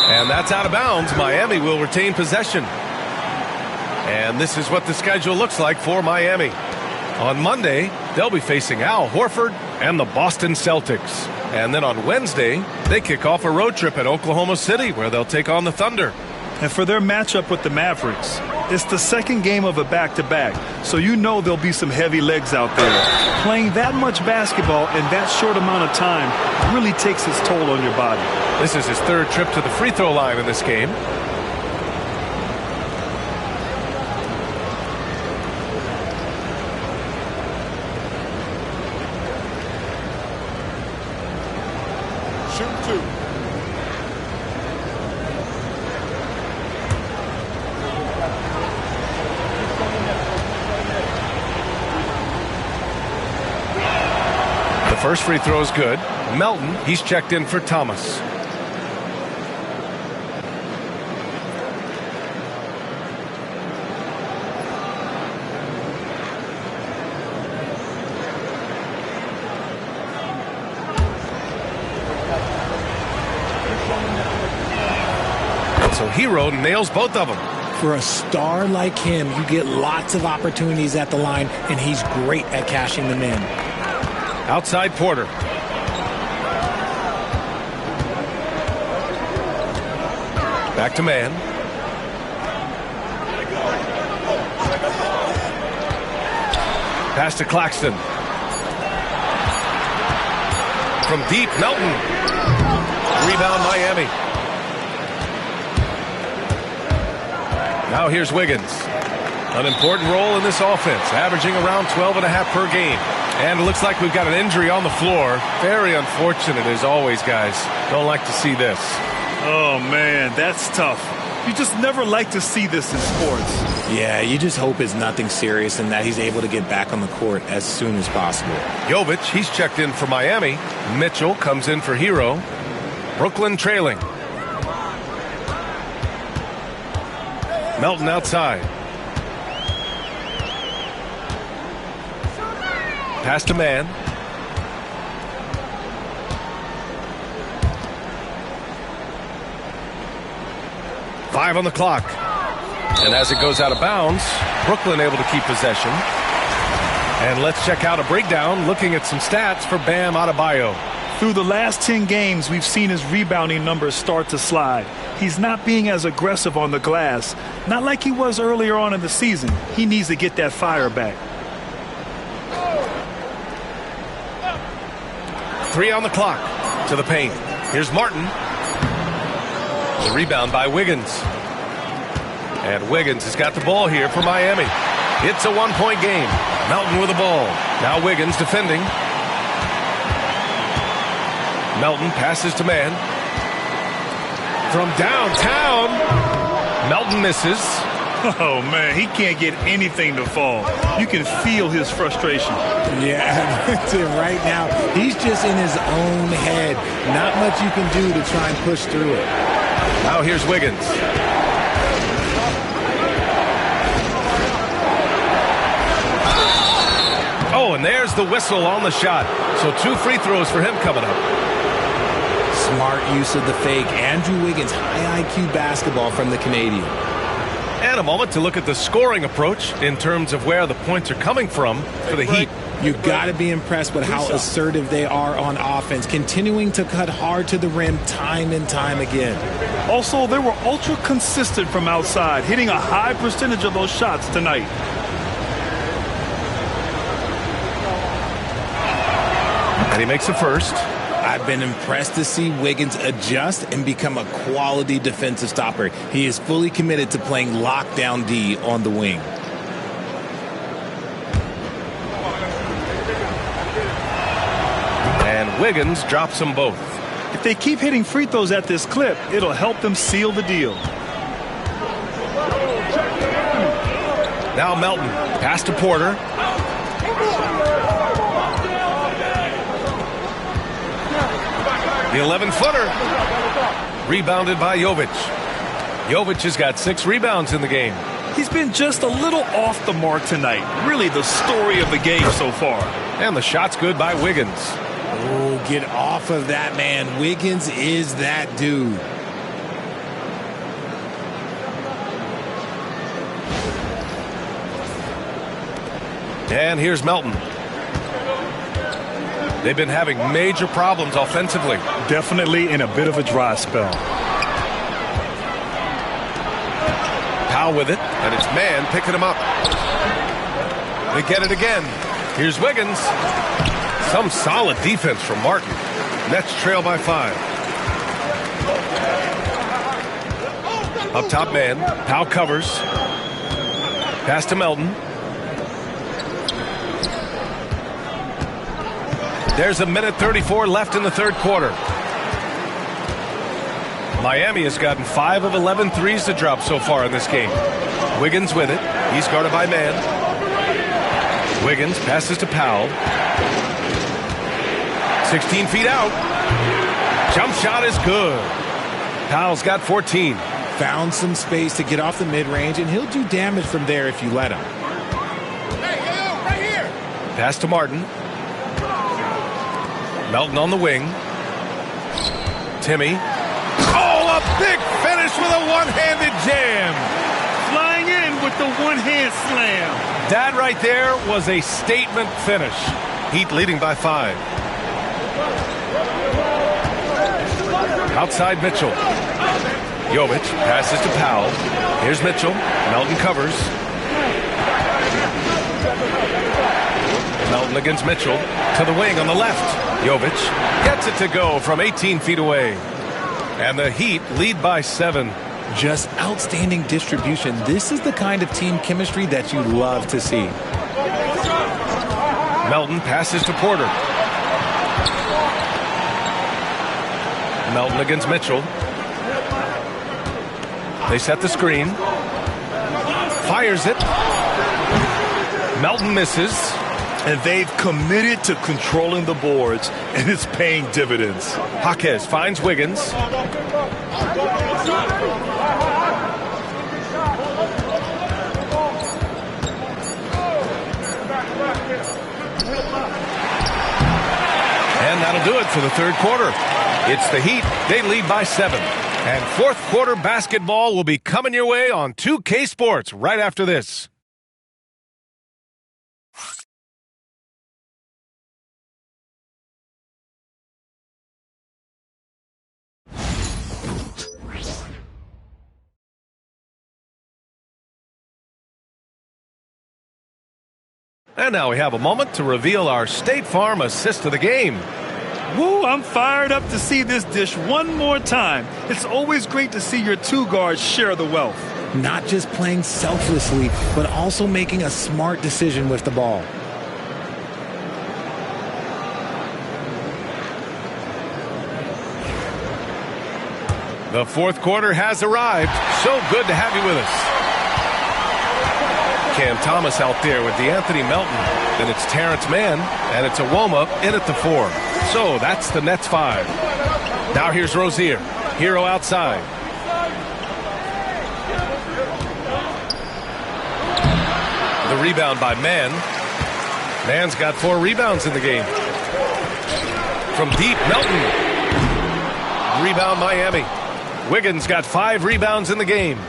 And that's out of bounds. Miami will retain possession. And this is what the schedule looks like for Miami. On Monday, they'll be facing Al Horford and the Boston Celtics. And then on Wednesday, they kick off a road trip at Oklahoma City where they'll take on the Thunder. And for their matchup with the Mavericks, it's the second game of a back-to-back, so you know there'll be some heavy legs out there. Playing that much basketball in that short amount of time really takes its toll on your body. This is his 3rd trip to the free throw line in this game. Shoot 2. First free throw is good. Melton, he's checked in for Thomas. So Hero nails both of them. For a star like him, you get lots of opportunities at the line, and he's great at cashing them in. Outside Porter. Back to man. Pass to Claxton. From deep, Melton. Rebound, Miami. Now here's Wiggins. An important role in this offense, averaging around 12.5 per game. And it looks like we've got an injury on the floor. Very unfortunate as always, guys. Don't like to see this. Oh, man, that's tough. You just never like to see this in sports. Yeah, you just hope it's nothing serious and that he's able to get back on the court as soon as possible. Jovic, he's checked in for Miami. Mitchell comes in for Hero. Brooklyn trailing. Melton outside. Pass to man. Five on the clock. And as it goes out of bounds, Brooklyn able to keep possession. And let's check out a breakdown looking at some stats for Bam Adebayo. Through the last 10 games, we've seen his rebounding numbers start to slide. He's not being as aggressive on the glass, not like he was earlier on in the season. He needs to get that fire back. 3 on the clock. To the paint. Here's Martin. The rebound by Wiggins. And Wiggins has got the ball here for Miami. It's a one-point game. Melton with the ball. Now Wiggins defending. Melton passes to man. From downtown, Melton misses. Oh, man, he can't get anything to fall. You can feel his frustration. Yeah, right now, he's just in his own head. Not much you can do to try and push through it. Now here's Wiggins. Oh, and there's the whistle on the shot. So 2 free throws for him coming up. Smart use of the fake. Andrew Wiggins, high IQ basketball from the Canadian. And a moment to look at the scoring approach in terms of where the points are coming from for the Heat. You've got to be impressed with how assertive they are on offense, continuing to cut hard to the rim time and time again. Also, they were ultra consistent from outside, hitting a high percentage of those shots tonight. And he makes the first. I've been impressed to see Wiggins adjust and become a quality defensive stopper. He is fully committed to playing lockdown D on the wing. And Wiggins drops them both. If they keep hitting free throws at this clip, it'll help them seal the deal. Now Melton. Pass to Porter. The 11-footer. Rebounded by Jovic. Jovic has got 6 rebounds in the game. He's been just a little off the mark tonight. Really the story of the game so far. And the shot's good by Wiggins. Oh, get off of that, man. Wiggins is that dude. And here's Melton. They've been having major problems offensively. Definitely in a bit of a dry spell. Powell with it, and it's man picking him up. They get it again. Here's Wiggins. Some solid defense from Martin. Nets trail by 5. Up top man. Powell covers. Pass to Melton. There's 1:34 left in the third quarter. Miami has gotten 5 of 11 threes to drop so far in this game. Wiggins with it. He's guarded by man. Wiggins passes to Powell. 16 feet out. Jump shot is good. Powell's got 14. Found some space to get off the mid-range, and he'll do damage from there if you let him. Hey, right here. Pass to Martin. Melton on the wing. Timmy. Oh, a A big finish with a one-handed jam. Flying in with the one-hand slam. That right there was a statement finish. Heat leading by 5. Outside Mitchell. Jovic passes to Powell. Here's Mitchell. Melton covers. Melton against Mitchell. To the wing on the left. Jovic gets it to go from 18 feet away. And the Heat lead by 7. Just outstanding distribution. This is the kind of team chemistry that you love to see. Melton passes to Porter. Melton against Mitchell. They set the screen. Fires it. Melton misses. And they've committed to controlling the boards, and it's paying dividends. Jaquez finds Wiggins. And that'll do it for the third quarter. It's the Heat. They lead by 7. And fourth quarter basketball will be coming your way on 2K Sports right after this. And now we have a moment to reveal our State Farm assist of the game. Woo, I'm fired up to see this dish one more time. It's always great to see your two guards share the wealth. Not just playing selflessly, but also making a smart decision with the ball. The fourth quarter has arrived. So good to have you with us. Cam Thomas out there with DeAnthony Melton. Then it's Terrence Mann, and it's Iwoma in at the 4. So that's the Nets 5. Now here's Rozier. Hero outside. The rebound by Mann. Mann's got 4 rebounds in the game. From deep, Melton. Rebound Miami. Wiggins got 5 rebounds in the game.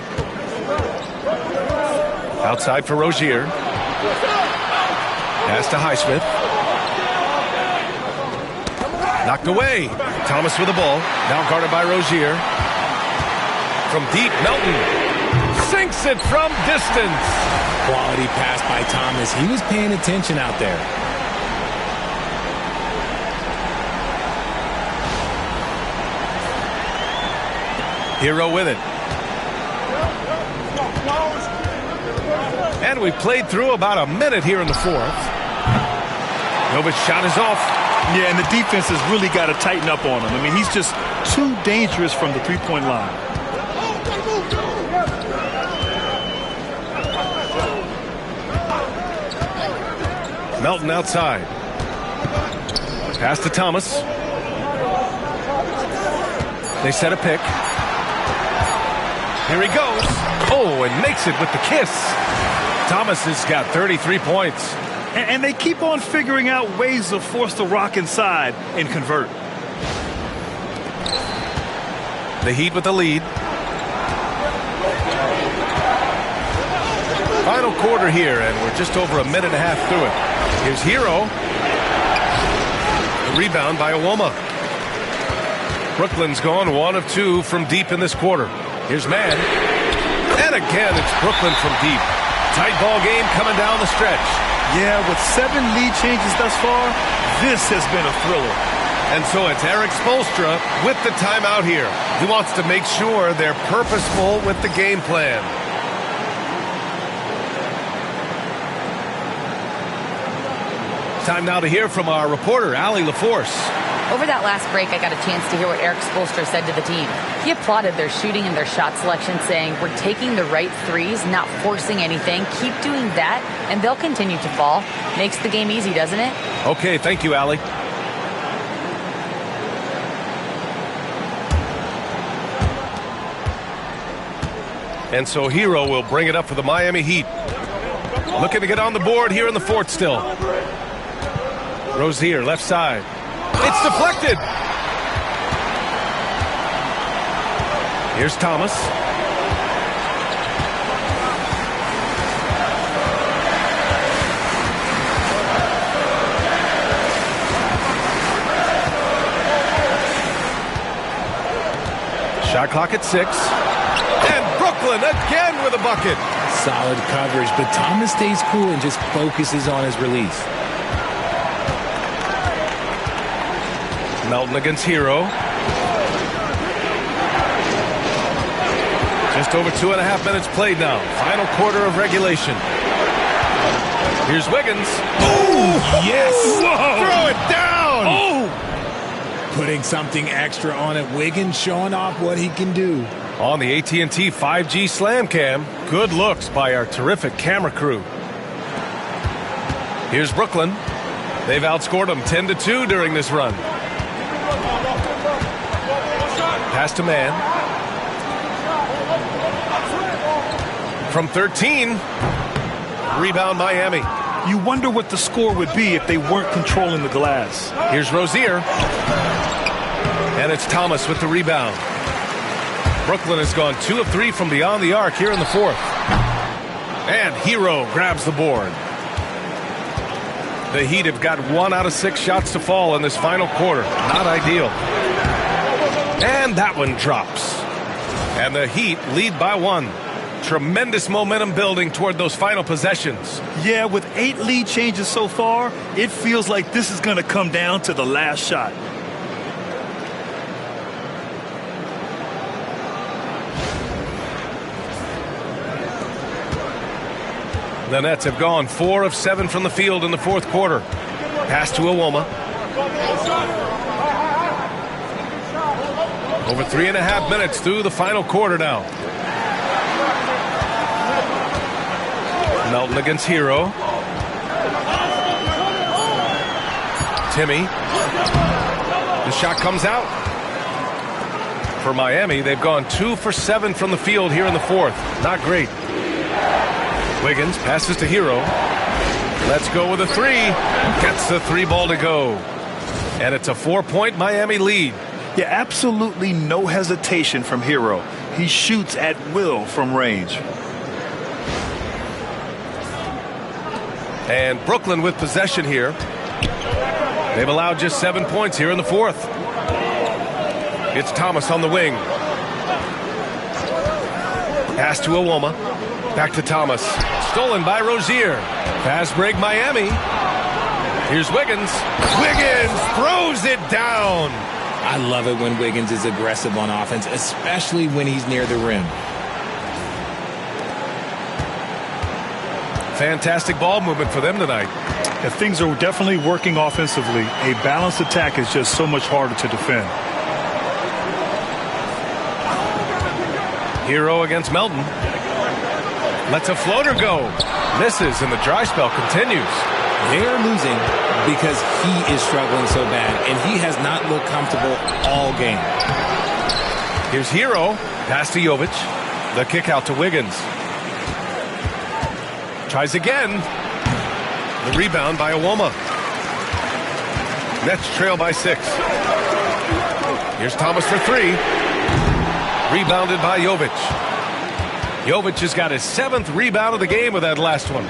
Outside for Rozier. Pass to Highsmith. Knocked away. Thomas with the ball. Now guarded by Rozier. From deep, Melton sinks it from distance. Quality pass by Thomas. He was paying attention out there. Hero with it. And we played through about a minute here in the fourth. Jovic shot is off. Yeah, and the defense has really got to tighten up on him. I mean, he's just too dangerous from the three-point line. Melton outside. Pass to Thomas. They set a pick. Here he goes. Oh, and makes it with the kiss. Thomas has got 33 points. And they keep on figuring out ways to force the rock inside and convert. The Heat with the lead. Final quarter here, and we're just over a minute and a half through it. Here's Hero. The rebound by Iwoma. Brooklyn's gone 1 of 2 from deep in this quarter. Here's Mann. And again, it's Brooklyn from deep. Tight ball game coming down the stretch. Yeah, with 7 lead changes thus far, this has been a thriller. And so it's Eric Spoelstra with the timeout here. He wants to make sure they're purposeful with the game plan. Time now to hear from our reporter, Allie LaForce. Over that last break, I got a chance to hear what Eric Spoelstra said to the team. He applauded their shooting and their shot selection, saying, "We're taking the right threes, not forcing anything. Keep doing that, and they'll continue to fall." Makes the game easy, doesn't it? Okay, thank you, Allie. And so Hero will bring it up for the Miami Heat. Looking to get on the board here in the fourth still. Rozier, left side. It's deflected. Here's Thomas. Shot clock at 6. And Brooklyn again with a bucket. Solid coverage, but Thomas stays cool and just focuses on his release. Melton against Hero. Just over 2.5 minutes played now. Final quarter of regulation. Here's Wiggins. Oh, yes. Whoa. Throw it down. Oh. Putting something extra on it. Wiggins showing off what he can do. On the AT&T 5G Slam Cam, good looks by our terrific camera crew. Here's Brooklyn. They've outscored them 10-2 during this run. Pass to man. From 13. Rebound Miami. You wonder what the score would be if they weren't controlling the glass. Here's Rozier. And it's Thomas with the rebound. Brooklyn has gone 2 of 3 from beyond the arc here in the fourth. And Hero grabs the board. The Heat have got 1 out of 6 shots to fall in this final quarter. Not ideal. And that one drops. And the Heat lead by 1. Tremendous momentum building toward those final possessions. Yeah, with 8 lead changes so far, it feels like this is going to come down to the last shot. The Nets have gone 4 of 7 from the field in the fourth quarter. Pass to Iwoma. Over 3.5 minutes through the final quarter now. Melton against Hero. Timmy. The shot comes out. For Miami, they've gone 2 for 7 from the field here in the fourth. Not great. Wiggins passes to Hero. Let's go with a 3. Gets the 3 ball to go. And it's a 4-point Miami lead. Yeah, absolutely no hesitation from Hero. He shoots at will from range. And Brooklyn with possession here. They've allowed just 7 points here in the fourth. It's Thomas on the wing. Pass to Iwoma. Back to Thomas. Stolen by Rozier. Fast break Miami. Here's Wiggins. Wiggins throws it down. I love it when Wiggins is aggressive on offense, especially when he's near the rim. Fantastic ball movement for them tonight. Yeah, things are definitely working offensively. A balanced attack is just so much harder to defend. Hero against Melton. Lets a floater go. Misses, and the dry spell continues. They're losing because he is struggling so bad, and he has not looked comfortable all game. Here's Hero. Pass to Jovic. The kick out to Wiggins. Tries again. The rebound by Iwoma. Nets trail by 6. Here's Thomas for 3. Rebounded by Jovic. Jovic has got his 7th rebound of the game with that last one.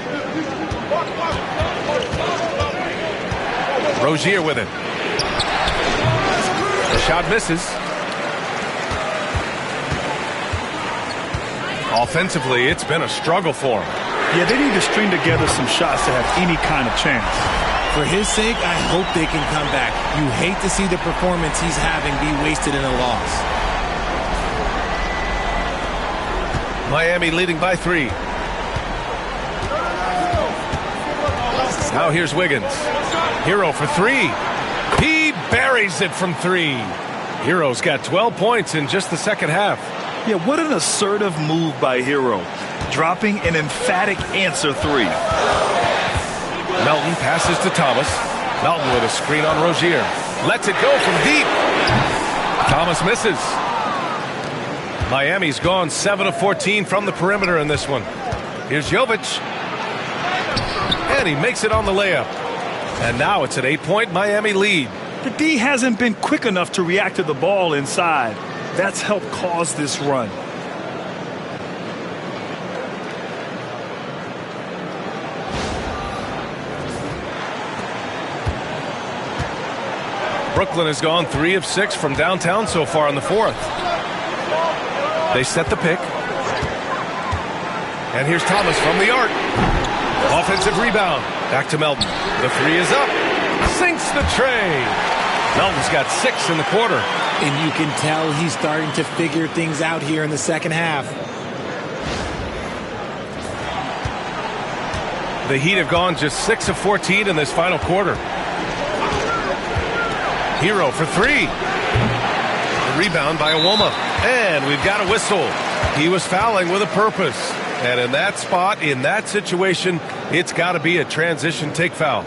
Rozier with it. The shot misses. Offensively, it's been a struggle for him. Yeah, they need to string together some shots to have any kind of chance. For his sake, I hope they can come back. You hate to see the performance he's having be wasted in a loss. Miami leading by 3. Now here's Wiggins. Hero for 3. He buries it from 3. Hero's got 12 points in just the second half. Yeah, what an assertive move by Hero. Dropping an emphatic answer 3. Melton passes to Thomas. Melton with a screen on Rozier. Lets it go from deep. Thomas misses. Miami's gone 7 of 14 from the perimeter in this one. Here's Jovic. And he makes it on the layup. And now it's an 8-point Miami lead. The D hasn't been quick enough to react to the ball inside. That's helped cause this run. Brooklyn has gone 3 of 6 from downtown so far in the fourth. They set the pick. And here's Thomas from the arc. Offensive rebound. Back to Melton. The three is up. Sinks the tray. Melton's got 6 in the quarter. And you can tell he's starting to figure things out here in the second half. The Heat have gone just 6 of 14 in this final quarter. Hero for 3. The rebound by Iwoma. And we've got a whistle. He was fouling with a purpose. And in that spot, in that situation, it's got to be a transition take foul.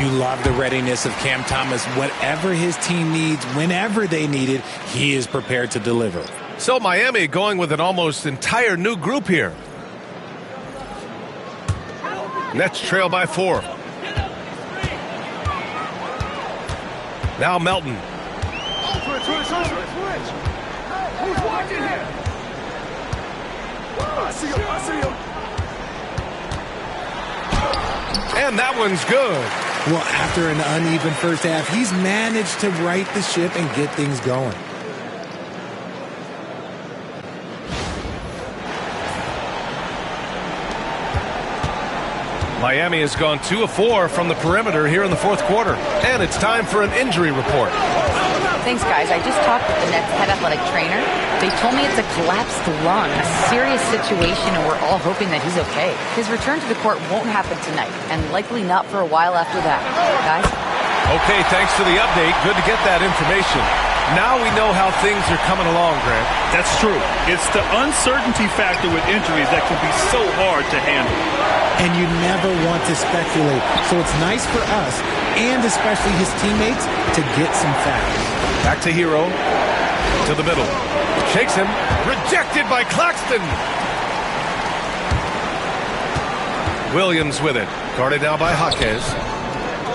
You love the readiness of Cam Thomas. Whatever his team needs, whenever they need it, he is prepared to deliver. So Miami going with an almost entire new group here. Nets trail by 4. Now Melton. Who's watching here? I see him. And that one's good. Well, after an uneven first half, he's managed to right the ship and get things going. Miami has gone 2 of 4 from the perimeter here in the fourth quarter. And it's time for an injury report. Thanks, guys. I just talked with the Nets head athletic trainer. They told me it's a collapsed lung, a serious situation, and we're all hoping that he's okay. His return to the court won't happen tonight, and likely not for a while after that. Guys? Okay, thanks for the update. Good to get that information. Now we know how things are coming along, Grant. That's true. It's the uncertainty factor with injuries that can be so hard to handle. And you never want to speculate. So it's nice for us, and especially his teammates, to get some facts. Back to Hero. To the middle. Shakes him. Rejected by Claxton. Williams with it. Guarded now by Jaquez.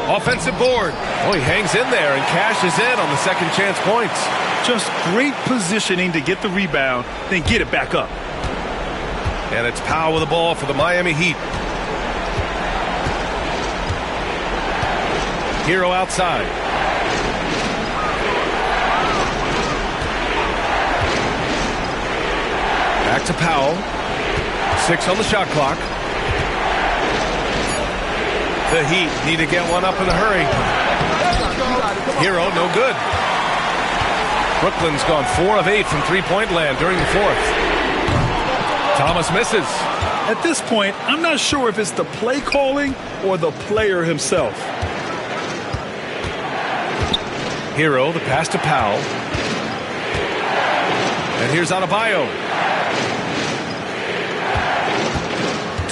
Offensive board. Oh, he hangs in there and cashes in on the second chance points. Just great positioning to get the rebound, then get it back up. And it's Powell with the ball for the Miami Heat. Hero outside. Back to Powell. 6 on the shot clock. The Heat need to get one up in a hurry. Hero, no good. Brooklyn's gone 4 of 8 from three-point land during the fourth. Thomas misses. At this point, I'm not sure if it's the play calling or the player himself. Hero, the pass to Powell. And here's Adebayo.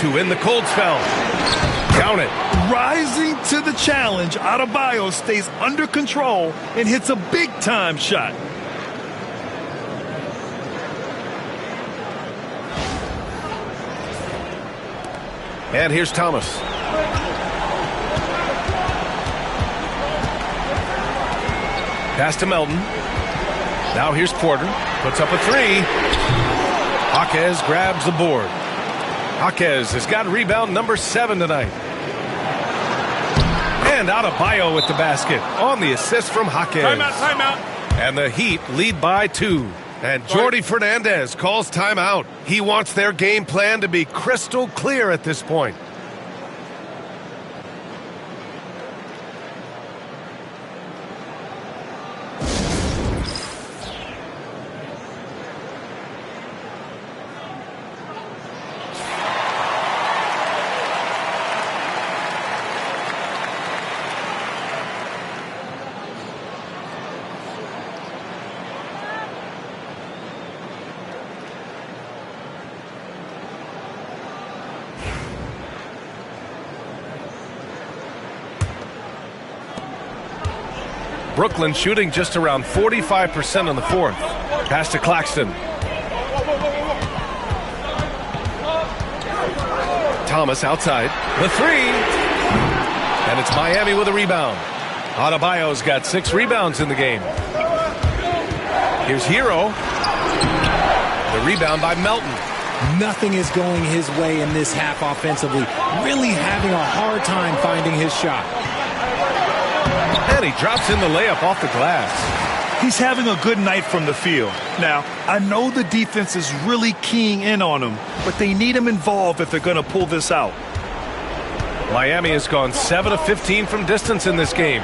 To win the cold spell. Count it. Rising to the challenge, Adebayo stays under control and hits a big-time shot. And here's Thomas. Pass to Melton. Now here's Porter. Puts up a 3. Jaquez grabs the board. Jaquez has got rebound number 7 tonight. And Adebayo with the basket on the assist from Jaquez. Timeout. And the Heat lead by 2. And Jordi Fernandez calls timeout. He wants their game plan to be crystal clear at this point. Brooklyn shooting just around 45% on the fourth. Pass to Claxton. Thomas outside. The three. And it's Miami with a rebound. Adebayo's got 6 rebounds in the game. Here's Hero. The rebound by Melton. Nothing is going his way in this half offensively. Really having a hard time finding his shot. And he drops in the layup off the glass. He's having a good night from the field. Now, I know the defense is really keying in on him, but they need him involved if they're going to pull this out. Miami has gone 7 of 15 from distance in this game.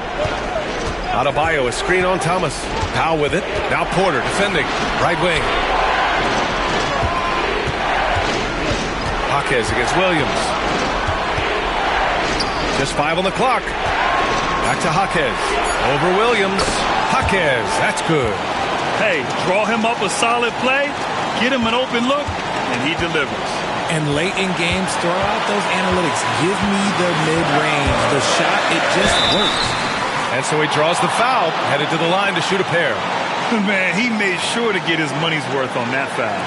Adebayo, a screen on Thomas. Powell with it. Now Porter defending. Right wing. Jaquez against Williams. Just 5 on the clock. Back to Jaquez. Over Williams. Jaquez. That's good. Hey, draw him up a solid play, get him an open look, and he delivers. And late in games, throw out those analytics. Give me the mid-range. The shot, it just works. And so he draws the foul, headed to the line to shoot a pair. Man, he made sure to get his money's worth on that foul.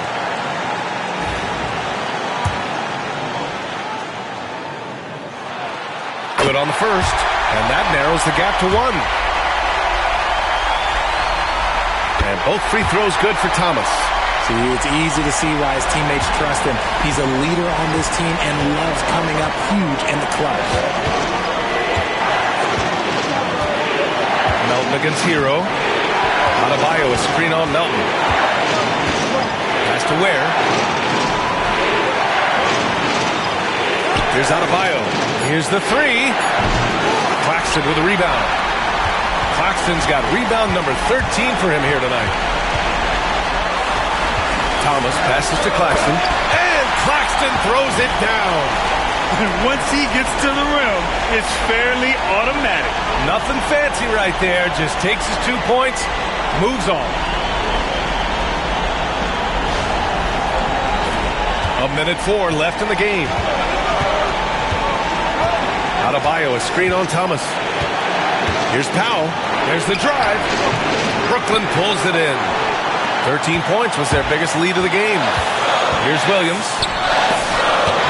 Good on the first, and that narrows the gap to 1. And both free throws good for Thomas. See, it's easy to see why his teammates trust him. He's a leader on this team and loves coming up huge in the clutch. Melton against Hero. Adebayo, a screen on Melton. Pass to Ware. Here's Adebayo. Here's the three. Claxton with a rebound. Claxton's got rebound number 13 for him here tonight. Thomas passes to Claxton. And Claxton throws it down. Once he gets to the rim, it's fairly automatic. Nothing fancy right there. Just takes his 2 points, moves on. A minute 4 left in the game. Adebayo, a screen on Thomas. Here's Powell. There's the drive. Brooklyn pulls it in. 13 points was their biggest lead of the game. Here's Williams.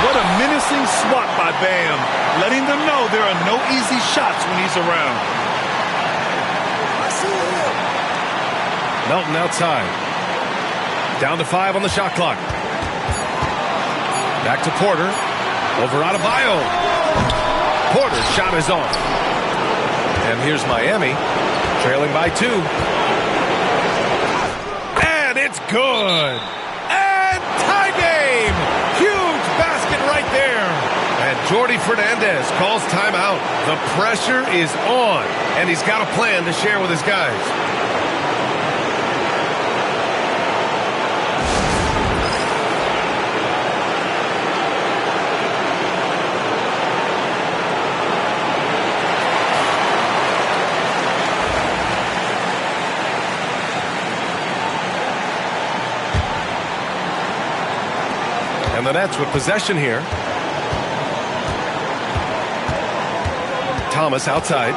What a menacing swat by Bam, letting them know there are no easy shots when he's around. I see him. Melton outside. Down to 5 on the shot clock. Back to Porter. Over Adebayo. Porter's shot is off. And here's Miami, trailing by 2. And it's good. And tie game. Huge basket right there. And Jordi Fernandez calls timeout. The pressure is on, and he's got a plan to share with his guys. And the Nets with possession here. Thomas outside.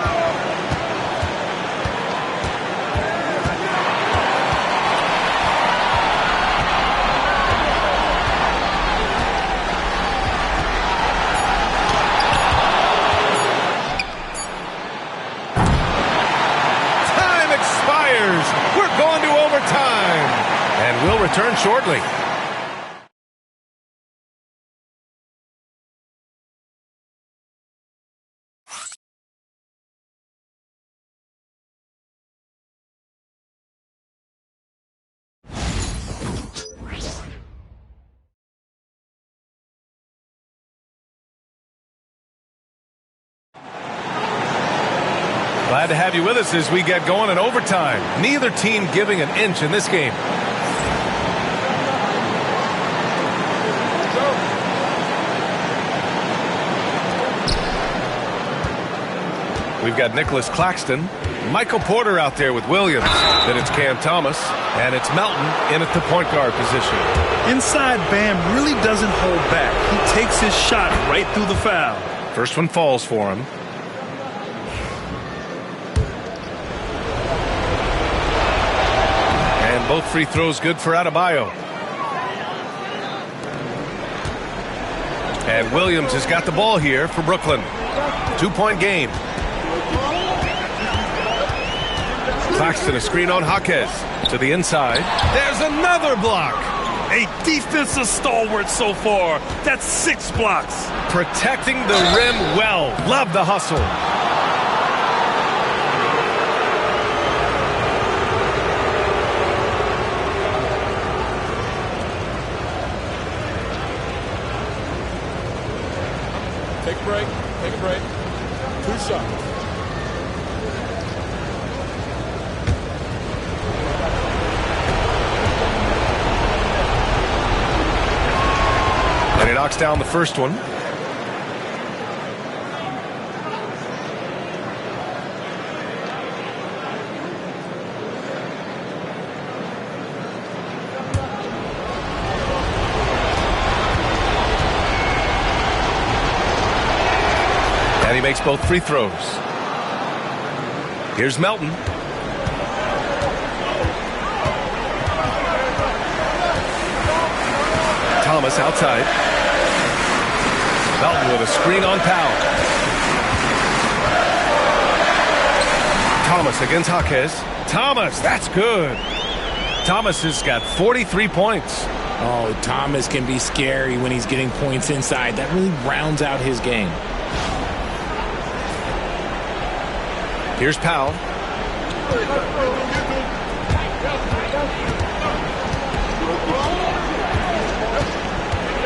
Time expires. We're going to overtime. And we'll return shortly. Glad to have you with us as we get going in overtime. Neither team giving an inch in this game. We've got Nicholas Claxton, Michael Porter out there with Williams. Then it's Cam Thomas, and it's Melton in at the point guard position. Inside, Bam really doesn't hold back. He takes his shot right through the foul. First one falls for him. both free throws good for Adebayo. And Williams has got the ball here for Brooklyn. 2-point game. Claxton a screen on Jaquez to the inside. There's another block. A defensive stalwart so far. That's 6 blocks. Protecting the rim well. Love the hustle. Take a break. Take a break. 2 shots. And he knocks down the first one. And he makes both free throws. Here's Melton. Thomas outside. Melton with a screen on Powell. Thomas against Jaquez. Thomas, that's good. Thomas has got 43 points. Oh, Thomas can be scary when he's getting points inside. That really rounds out his game. Here's Powell.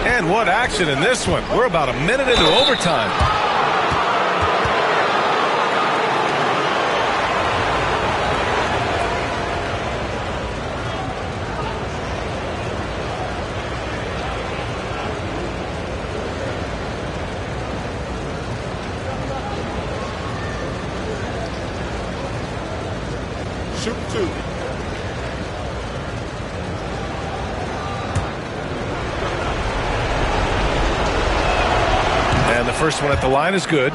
And what action in this one. We're about a minute into overtime. Shoot 2. And the first one at the line is good.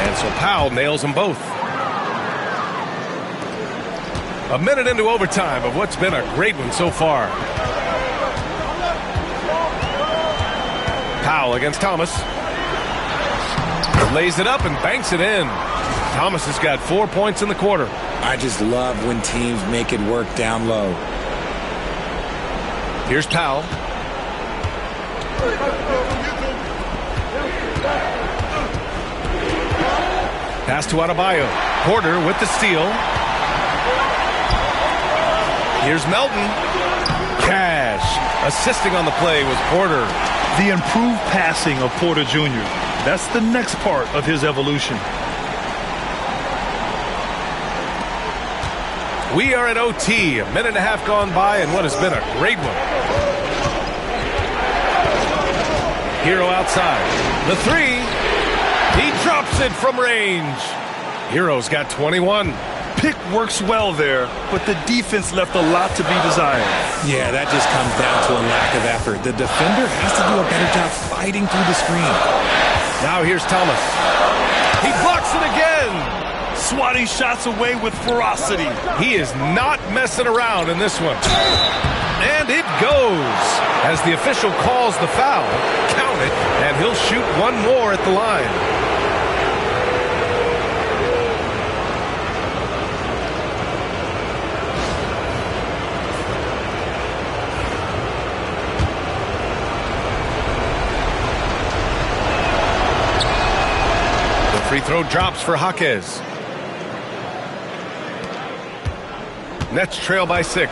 And so Powell nails them both. A minute into overtime of what's been a great one so far. Powell against Thomas. Lays it up and banks it in. Thomas has got 4 points in the quarter. I just love when teams make it work down low. Here's Powell. Pass to Adebayo. Porter with the steal. Here's Melton. Cash assisting on the play was Porter. The improved passing of Porter Jr. That's the next part of his evolution. We are at OT. A minute and a half gone by and what has been a great one. Hero outside. The 3. He drops it from range. Hero's got 21. Pick works well there, but the defense left a lot to be desired. Yeah, that just comes down to a lack of effort. The defender has to do a better job fighting through the screen. Now here's Thomas. He blocks it again. Swatting shots away with ferocity. He is not messing around in this one. And it goes. As the official calls the foul, count it, and he'll shoot one more at the line. Free throw drops for Jaquez. Nets trail by 6.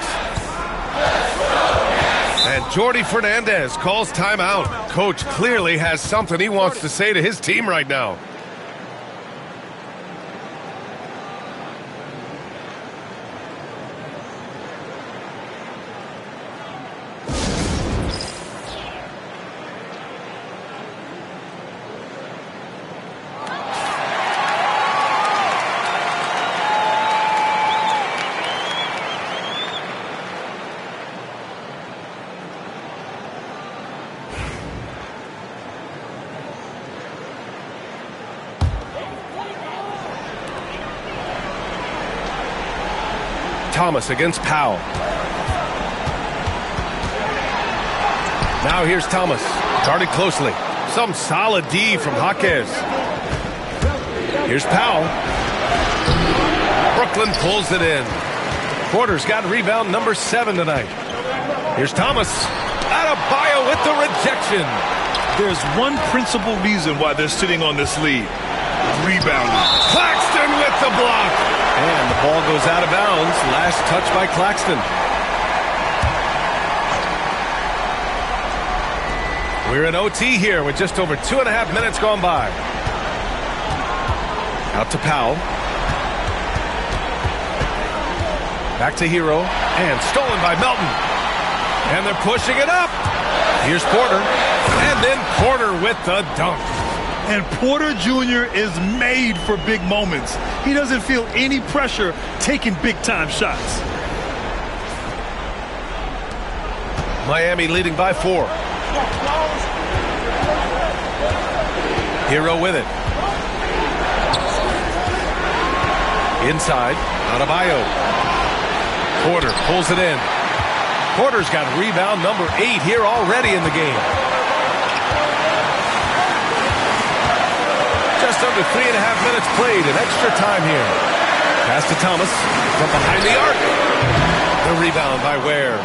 And Jordi Fernandez calls timeout. Coach clearly has something he wants to say to his team right now. Thomas against Powell. Now here's Thomas. Guarded closely. Some solid D from Jaquez. Here's Powell. Brooklyn pulls it in. Porter's got rebound number 7 tonight. Here's Thomas. Adebayo with the rejection. There's one principal reason why they're sitting on this lead. Rebounding. Claxton with the block. And the ball goes out of bounds. Last touch by Claxton. We're in OT here with just over 2.5 minutes gone by. Out to Powell. Back to Hero. And stolen by Melton. And they're pushing it up. Here's Porter. And then Porter with the dunk. And Porter Jr. is made for big moments. He doesn't feel any pressure taking big-time shots. Miami leading by 4. Hero with it. Inside. Adebayo. Porter pulls it in. Porter's got rebound number 8 here already in the game. Just under 3.5 minutes played in extra time here. Pass to Thomas from behind the arc. The rebound by Ware.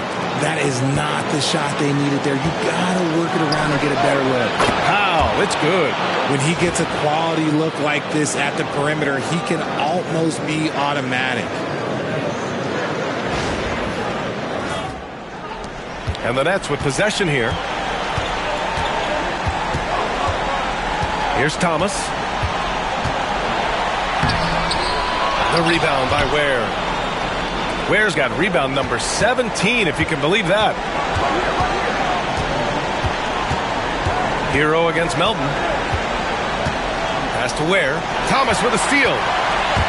That is not the shot they needed there. You got to work it around and get a better look. Wow, it's good. When he gets a quality look like this at the perimeter, he can almost be automatic. And the Nets with possession here. Here's Thomas. The rebound by Ware. Ware's got rebound number 17, if you can believe that. Hero against Melton. Pass to Ware. Thomas with a steal.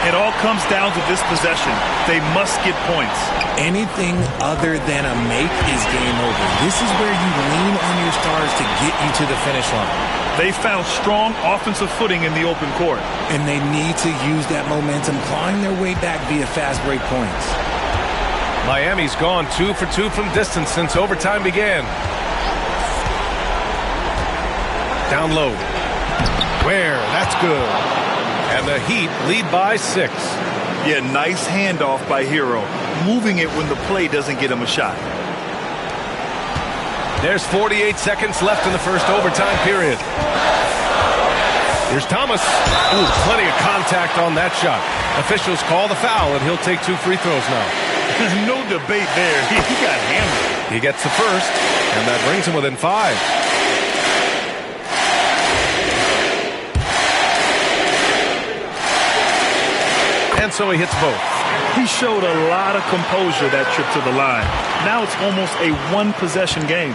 It all comes down to this possession. They must get points. Anything other than a make is game over. This is where you lean on your stars to get you to the finish line. They found strong offensive footing in the open court. And they need to use that momentum, clawing their way back via fast break points. Miami's gone 2 for 2 from distance since overtime began. Down low. Ware, that's good. And the Heat lead by 6. Yeah, nice handoff by Hero. Moving it when the play doesn't get him a shot. There's 48 seconds left in the first overtime period. Here's Thomas. Ooh, plenty of contact on that shot. Officials call the foul, and he'll take 2 free throws now. There's no debate there. He got hammered. He gets the first, and that brings him within 5. And so he hits both. He showed a lot of composure that trip to the line. Now it's almost a one-possession game.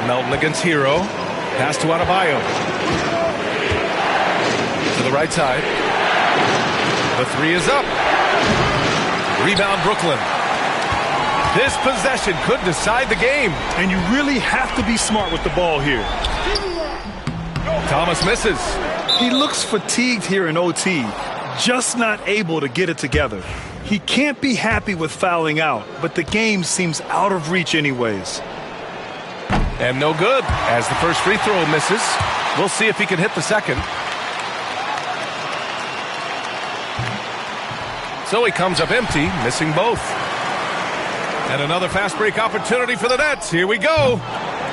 Melton against Hero. Pass to Adebayo. To the right side. The 3 is up. Rebound Brooklyn. This possession could decide the game. And you really have to be smart with the ball here. Thomas misses. He looks fatigued here in OT, just not able to get it together. He can't be happy with fouling out, but the game seems out of reach anyways. And no good, as the first free throw misses. We'll see if he can hit the second. So he comes up empty, missing both. And another fast break opportunity for the Nets. Here we go.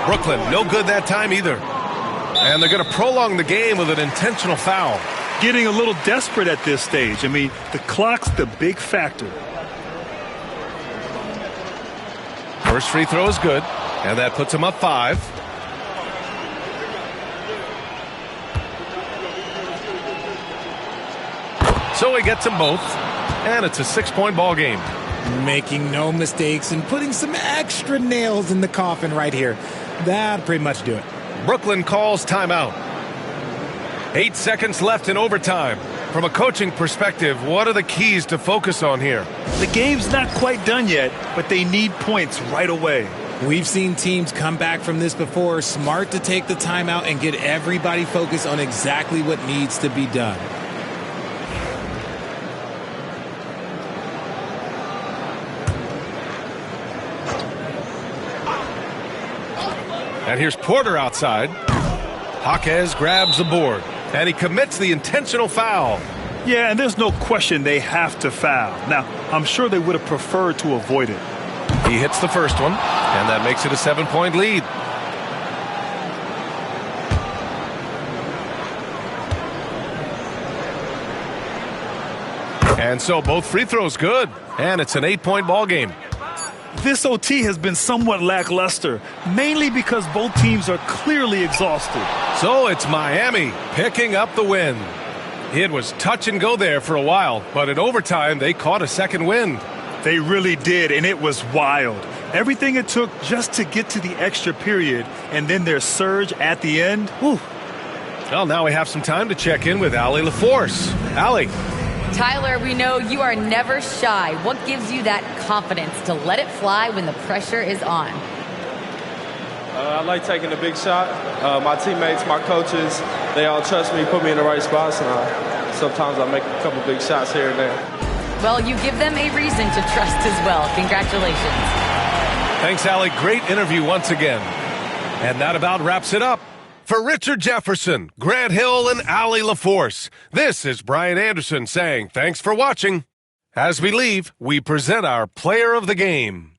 Brooklyn, no good that time either. And they're going to prolong the game with an intentional foul. Getting a little desperate at this stage. I mean, the clock's the big factor. First free throw is good, and that puts him up 5. So he gets them both, and it's a 6-point ball game. Making no mistakes and putting some extra nails in the coffin right here. That'll pretty much do it. Brooklyn calls timeout. 8 seconds left in overtime. From a coaching perspective, what are the keys to focus on here? The game's not quite done yet, but they need points right away. We've seen teams come back from this before. Smart to take the timeout and get everybody focused on exactly what needs to be done. And here's Porter outside. Jaquez grabs the board, and he commits the intentional foul. Yeah, and there's no question they have to foul. Now, I'm sure they would have preferred to avoid it. He hits the first one, and that makes it a 7-point lead. And so both free throws good, and it's an 8-point ball game. This OT has been somewhat lackluster, mainly because both teams are clearly exhausted. So it's Miami picking up the win. It was touch and go there for a while, but in overtime they caught a second wind. They really did, and it was wild. Everything it took just to get to the extra period, and then their surge at the end. Whew. Well, now we have some time to check in with Allie LaForce. Allie. Tyler, we know you are never shy. What gives you that confidence to let it fly when the pressure is on? I like taking a big shot. My teammates, my coaches, they all trust me, put me in the right spots, and sometimes I make a couple big shots here and there. Well, you give them a reason to trust as well. Congratulations. Thanks, Allie. Great interview once again. And that about wraps it up. For Richard Jefferson, Grant Hill, and Allie LaForce, this is Brian Anderson saying thanks for watching. As we leave, we present our player of the game.